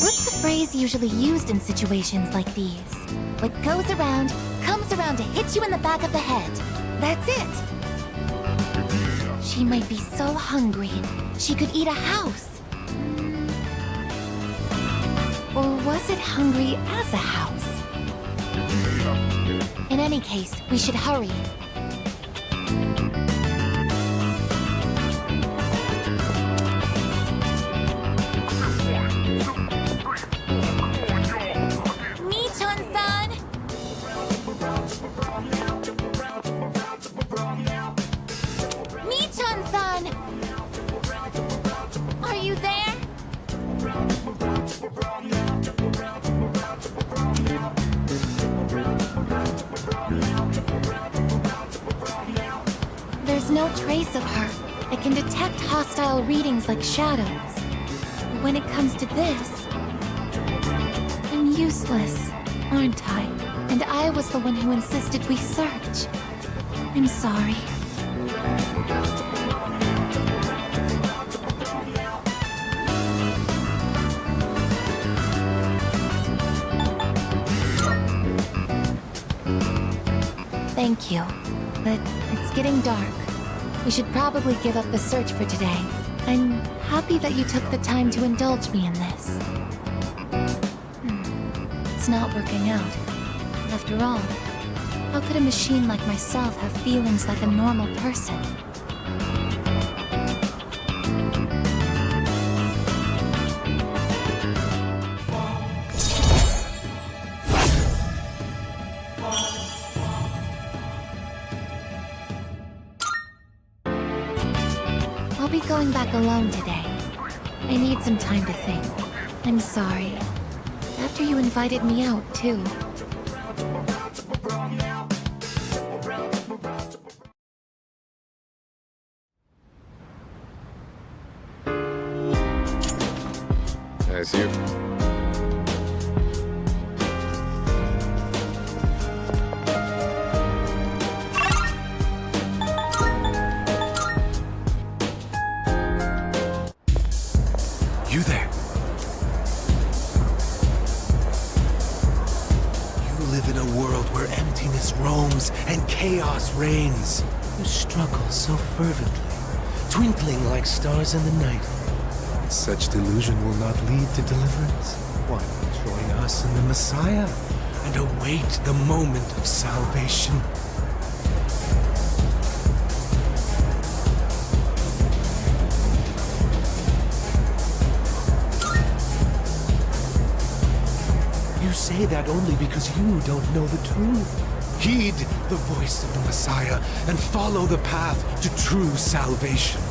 What's the phrase usually used in situations like these? What goes around, comes around to hit you in the back of the head. That's it! She might be so hungry, she could eat a house. Or was it hungry as a house? In any case, we should hurry. Michan-san! Michan-san! Are you there? There's no trace of her. I can detect hostile readings like shadows. But when it comes to this, I'm useless, aren't I? And I was the one who insisted we search. I'm sorry. Thank you. But it's getting dark. We should probably give up the search for today. I'm happy that you took the time to indulge me in this. It's not working out. After all, how could a machine like myself have feelings like a normal person? I'll be going back alone today. I need some time to think. I'm sorry. After you invited me out, too. That's you. You there. You live in a world where emptiness roams and chaos reigns. You struggle so fervently, twinkling like stars in the night. Such delusion will not lead to deliverance. Why not join us in the Messiah and await the moment of salvation? You say that only because you don't know the truth. Heed the voice of the Messiah and follow the path to true salvation.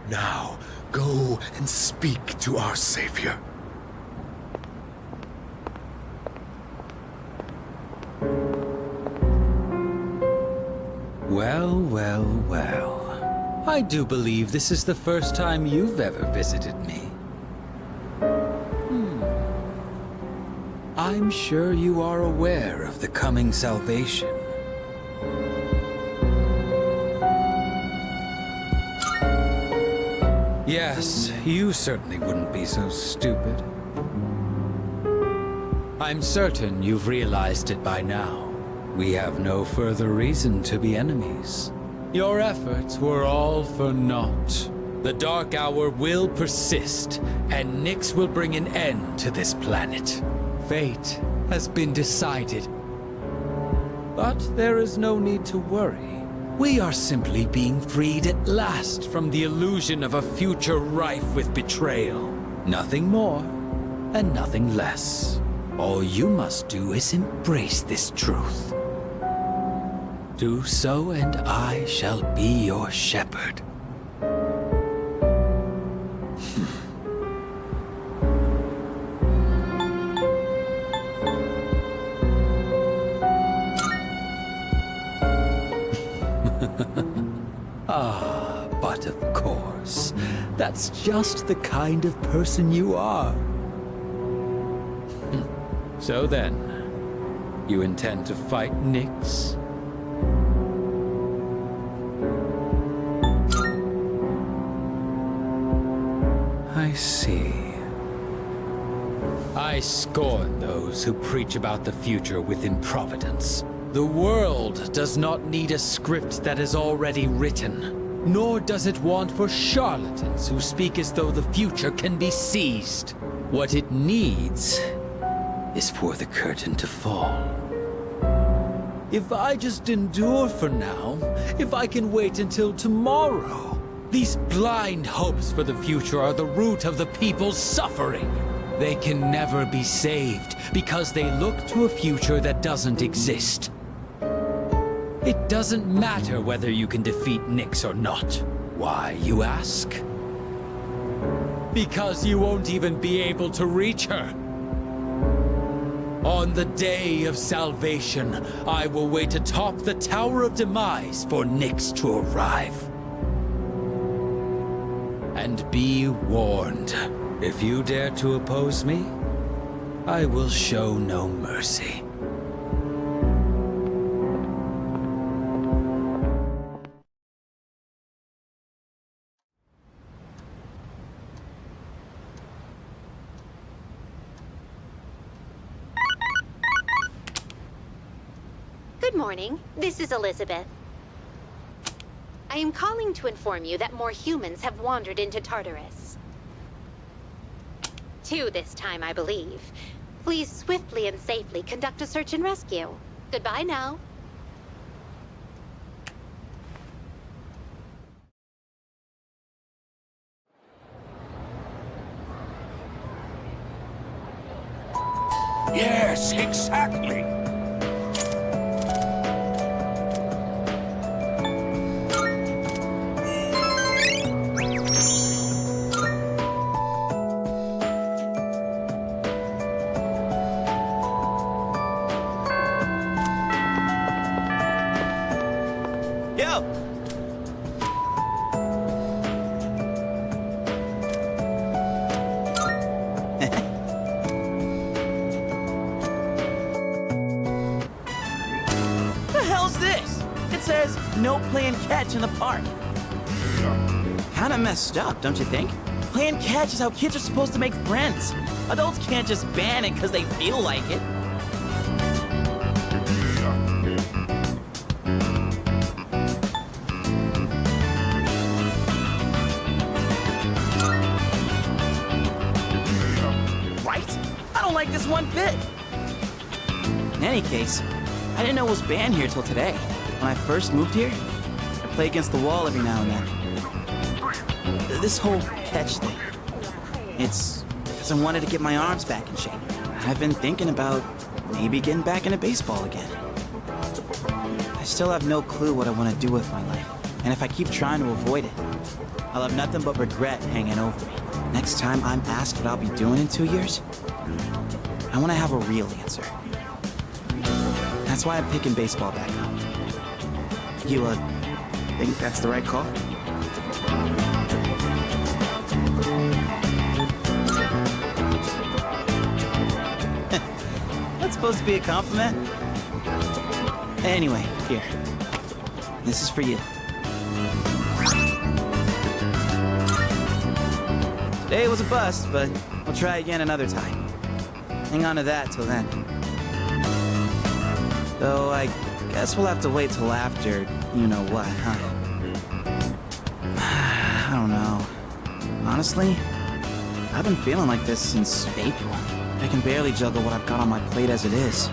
Now, go and speak to our Savior. Well, well, well. I do believe this is the first time you've ever visited me. I'm sure you are aware of the coming salvation. Yes, you certainly wouldn't be so stupid. I'm certain you've realized it by now. We have no further reason to be enemies. Your efforts were all for naught. The Dark Hour will persist, and Nyx will bring an end to this planet. Fate has been decided. But there is no need to worry. We are simply being freed at last from the illusion of a future rife with betrayal. Nothing more, and nothing less. All you must do is embrace this truth. Do so, and I shall be your shepherd. But of course, that's just the kind of person you are. So then, you intend to fight Nyx? I see. I scorn those who preach about the future with improvidence. The world does not need a script that is already written. Nor does it want for charlatans who speak as though the future can be seized. What it needs is for the curtain to fall. If I just endure for now, if I can wait until tomorrow, these blind hopes for the future are the root of the people's suffering. They can never be saved because they look to a future that doesn't exist. It doesn't matter whether you can defeat Nyx or not. Why, you ask? Because you won't even be able to reach her. On the day of salvation, I will wait atop the Tower of Demise for Nyx to arrive. And be warned, if you dare to oppose me, I will show no mercy. Good morning. This is Elizabeth. I am calling to inform you that more humans have wandered into Tartarus. 2 this time, I believe. Please swiftly and safely conduct a search and rescue. Goodbye now. Yes, exactly. No playing catch in the park. Kinda messed up, don't you think? Playing catch is how kids are supposed to make friends. Adults can't just ban it because they feel like it. Right? I don't like this one bit. In any case, I didn't know it was banned here till today. When I first moved here, I play against the wall every now and then. This whole catch thing, it's because I wanted to get my arms back in shape. I've been thinking about maybe getting back into baseball again. I still have no clue what I want to do with my life, and if I keep trying to avoid it, I'll have nothing but regret hanging over me. Next time I'm asked what I'll be doing in 2 years, I want to have a real answer. That's why I'm picking baseball back up. You, think that's the right call? That's supposed to be a compliment? Anyway, here. This is for you. Today was a bust, but we'll try again another time. Hang on to that till then. Though I guess we'll have to wait till after you know what, huh? I don't know. Honestly, I've been feeling like this since April. I can barely juggle what I've got on my plate as it is.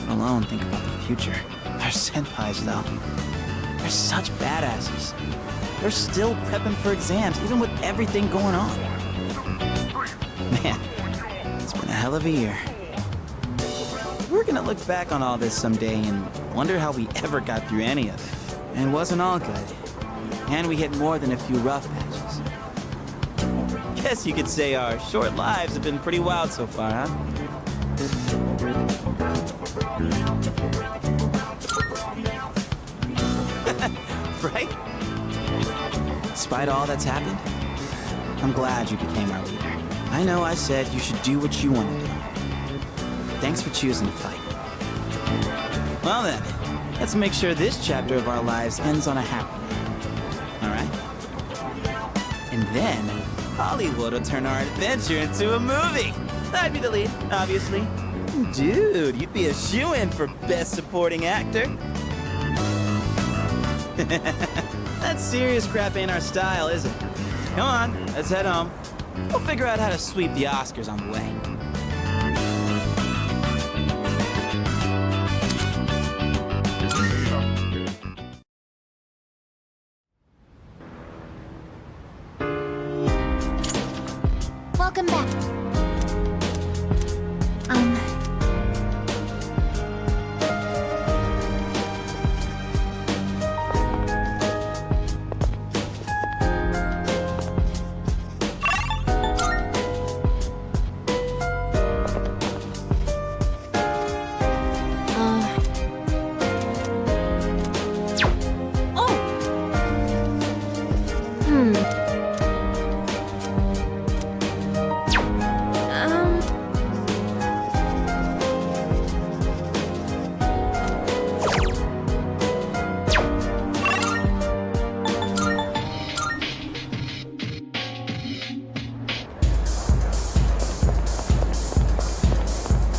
Let alone think about the future. Our senpais, though. They're such badasses. They're still prepping for exams, even with everything going on. Man, it's been a hell of a year. We're gonna look back on all this someday and wonder how we ever got through any of it. And it wasn't all good. And we hit more than a few rough patches. Guess you could say our short lives have been pretty wild so far, huh? Right? Despite all that's happened, I'm glad you became our leader. I know I said you should do what you want to do. Thanks for choosing to fight. Well then, let's make sure this chapter of our lives ends on a happy note. Alright? And then, Hollywood will turn our adventure into a movie. I'd be the lead, obviously. Dude, you'd be a shoo-in for Best Supporting Actor. That serious crap ain't our style, is it? Come on, let's head home. We'll figure out how to sweep the Oscars on the way. Welcome back.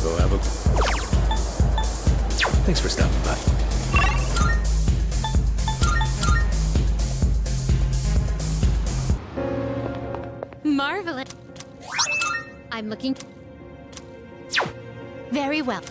Go have a... Thanks for stopping by. Marvelous. I'm looking... Very well.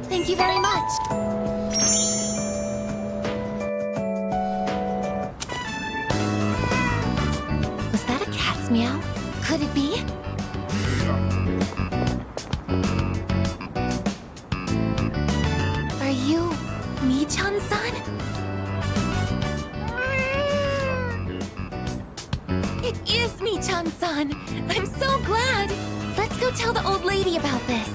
Thank you very much. Was that a cat's meow? Could it be? Are you Mii-chan-san? It is Mii-chan-san! I'm so glad! Let's go tell the old lady about this.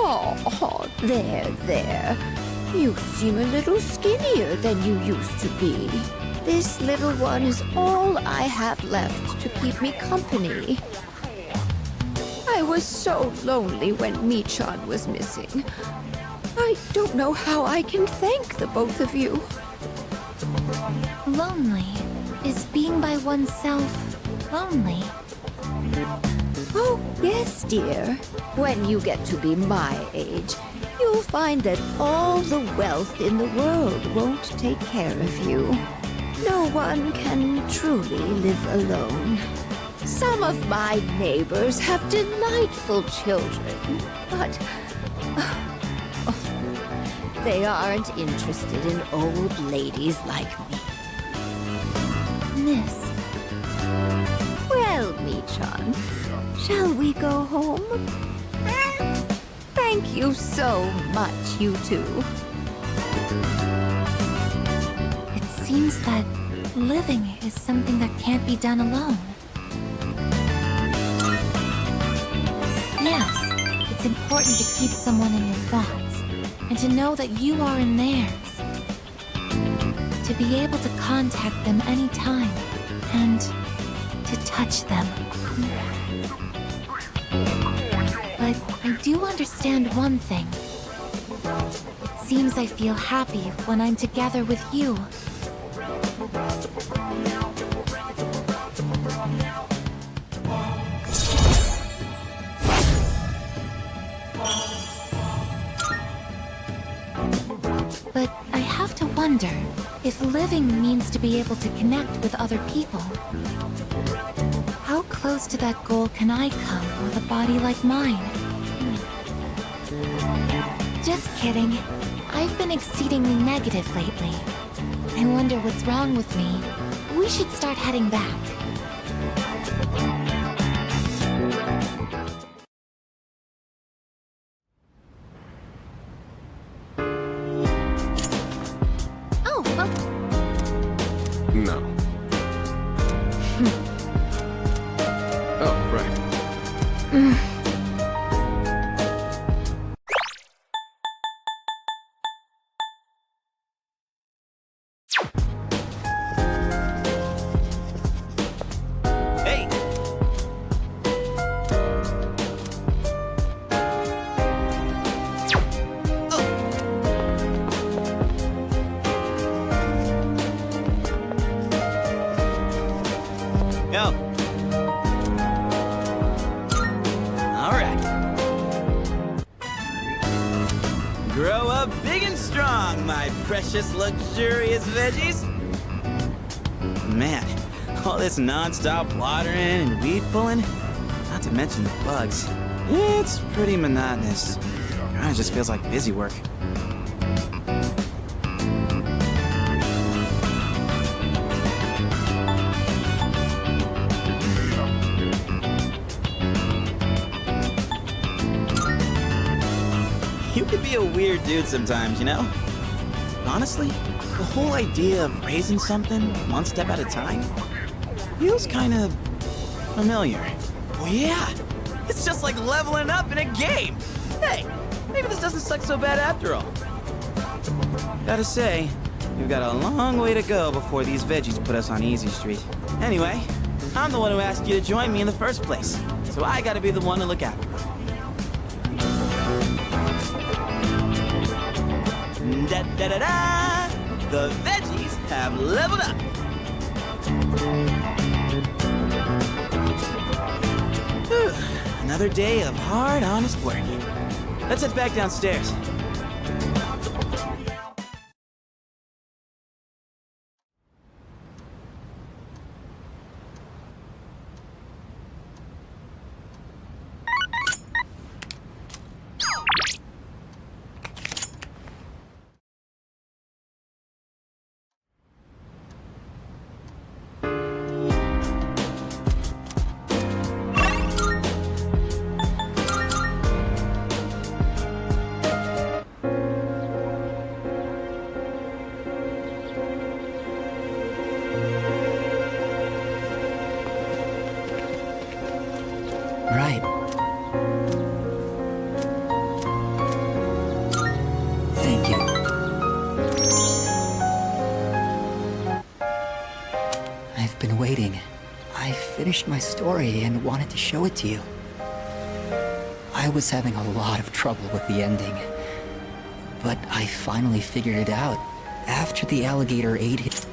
Oh, there. You seem a little skinnier than you used to be. This little one is all I have left to keep me company. I was so lonely when Mii-chan was missing. I don't know how I can thank the both of you. Lonely? Is being by oneself lonely? Oh, yes, dear. When you get to be my age, you'll find that all the wealth in the world won't take care of you. No one can truly live alone. Some of my neighbors have delightful children, but they aren't interested in old ladies like me. Miss. Well, Mii-chan, shall we go home? Thank you so much, you two. It seems that living is something that can't be done alone. Yes, it's important to keep someone in your thoughts, and to know that you are in theirs. To be able to contact them anytime, and to touch them. But I do understand one thing. It seems I feel happy when I'm together with you. But I have to wonder if living means to be able to connect with other people. How close to that goal can I come with a body like mine? Just kidding. I've been exceedingly negative lately. I wonder what's wrong with me. We should start heading back. No. Oh, right. Hey! Yo. All right. Grow up big and strong, my precious, luxurious veggies. Man, all this non-stop watering and weed pulling, not to mention the bugs, it's pretty monotonous. Kinda just feels like busy work. You could be a weird dude sometimes, you know? Honestly, the whole idea of raising something one step at a time feels kind of familiar. Oh yeah, it's just like leveling up in a game. Hey, maybe this doesn't suck so bad after all. Gotta say, we've got a long way to go before these veggies put us on Easy Street. Anyway, I'm the one who asked you to join me in the first place, so I gotta be the one to look after them. Da-da-da-da! The veggies have leveled up! Whew. Another day of hard, honest work. Let's head back downstairs. Right. Thank you. I've been waiting. I finished my story and wanted to show it to you. I was having a lot of trouble with the ending, but I finally figured it out after the alligator ate his...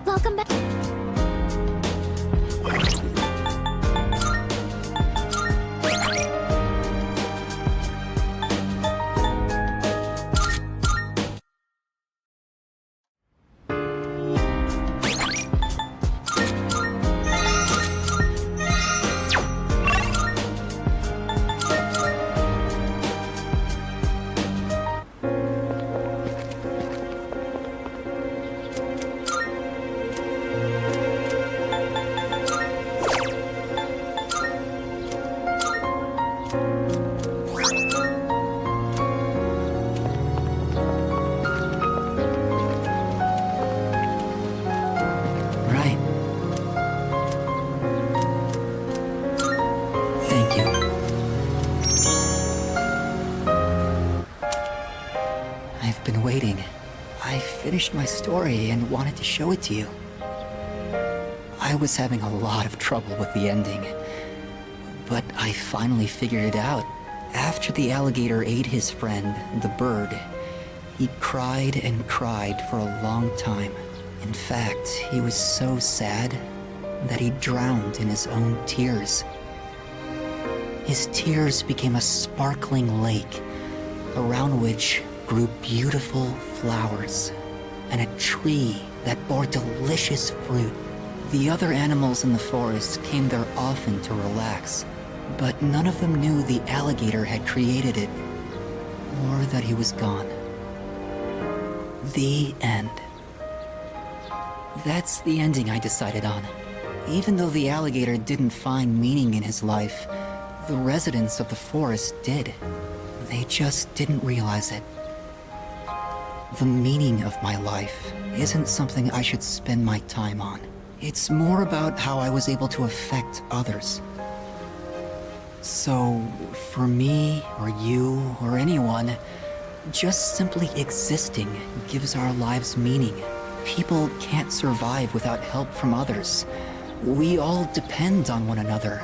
Welcome back. Right. Thank you. I've been waiting. I finished my story and wanted to show it to you. I was having a lot of trouble with the ending, but I finally figured it out. After the alligator ate his friend, the bird, he cried and cried for a long time. In fact, he was so sad that he drowned in his own tears. His tears became a sparkling lake, around which grew beautiful flowers, and a tree that bore delicious fruit. The other animals in the forest came there often to relax, but none of them knew the alligator had created it, or that he was gone. The end. That's the ending I decided on. Even though the alligator didn't find meaning in his life, the residents of the forest did. They just didn't realize it. The meaning of my life isn't something I should spend my time on. It's more about how I was able to affect others. So, for me, or you, or anyone, just simply existing gives our lives meaning. People can't survive without help from others. We all depend on one another.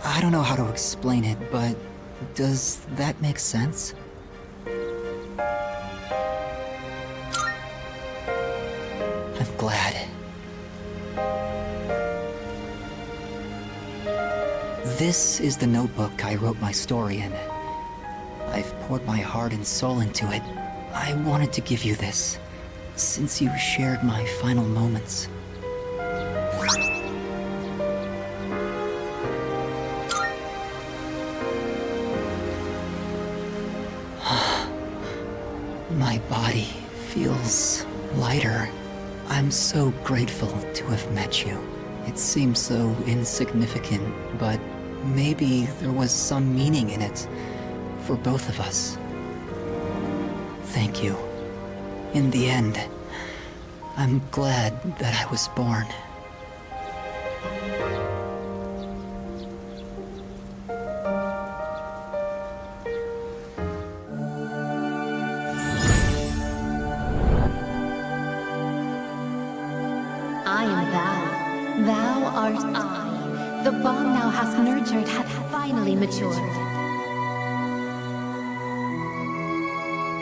I don't know how to explain it, but does that make sense? I'm glad. This is the notebook I wrote my story in. I've poured my heart and soul into it. I wanted to give you this, since you shared my final moments. My body feels lighter. I'm so grateful to have met you. It seems so insignificant, but maybe there was some meaning in it for both of us. Thank you. In the end, I'm glad that I was born. I am thou. Thou art I. The bond thou hast nurtured hath finally matured.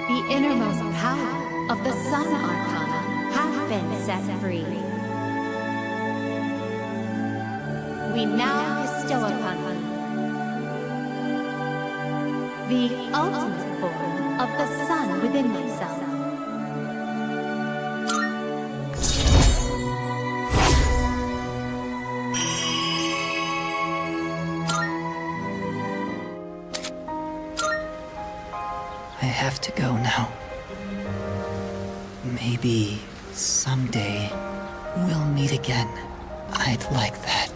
The innermost power of the Sun Arcana hath been set free. We now bestow upon thee the ultimate form of the sun within myself. I have to go now. Maybe someday we'll meet again. I'd like that.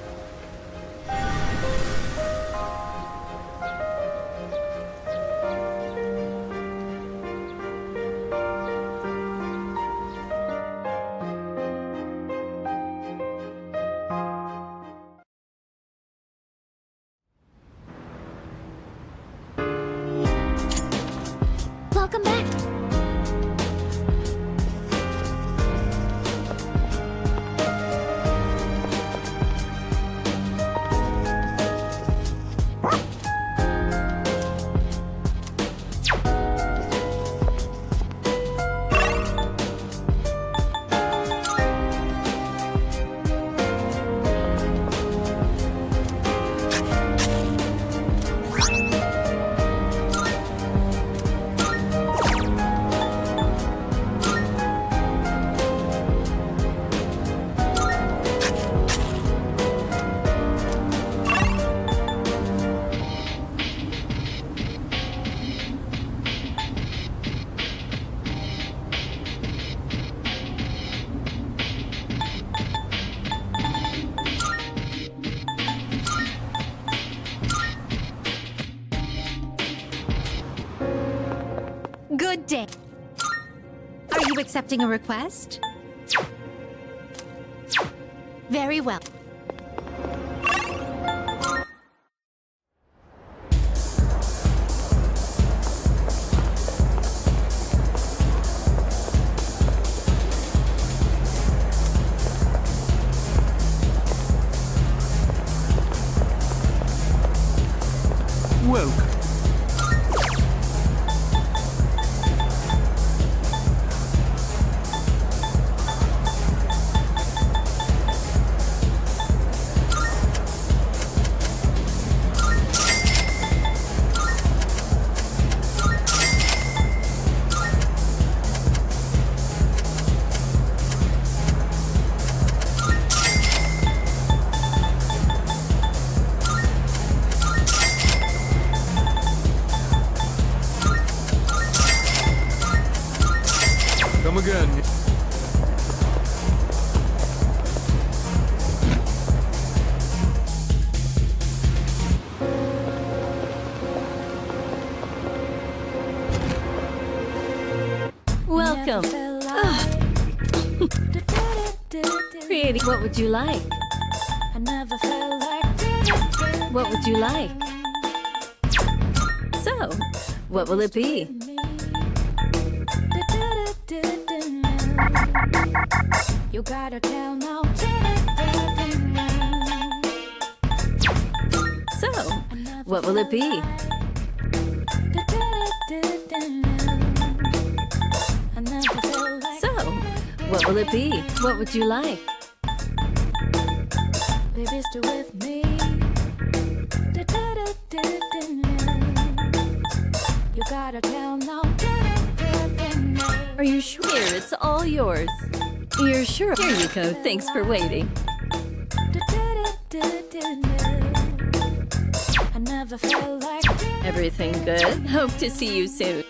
Welcome back. Good day. Are you accepting a request? Very well. Welcome. Come again. Welcome. Creating. What would you like? I never felt like What would you like? So, what will it be? You gotta tell now. So, what will it be? I never felt like So, What will it be? What would you like? Baby, stay with me. You gotta tell now. Are you sure? Here, it's all yours. You're sure? Here you go. Thanks for waiting. I never felt like Everything good? Hope to see you soon.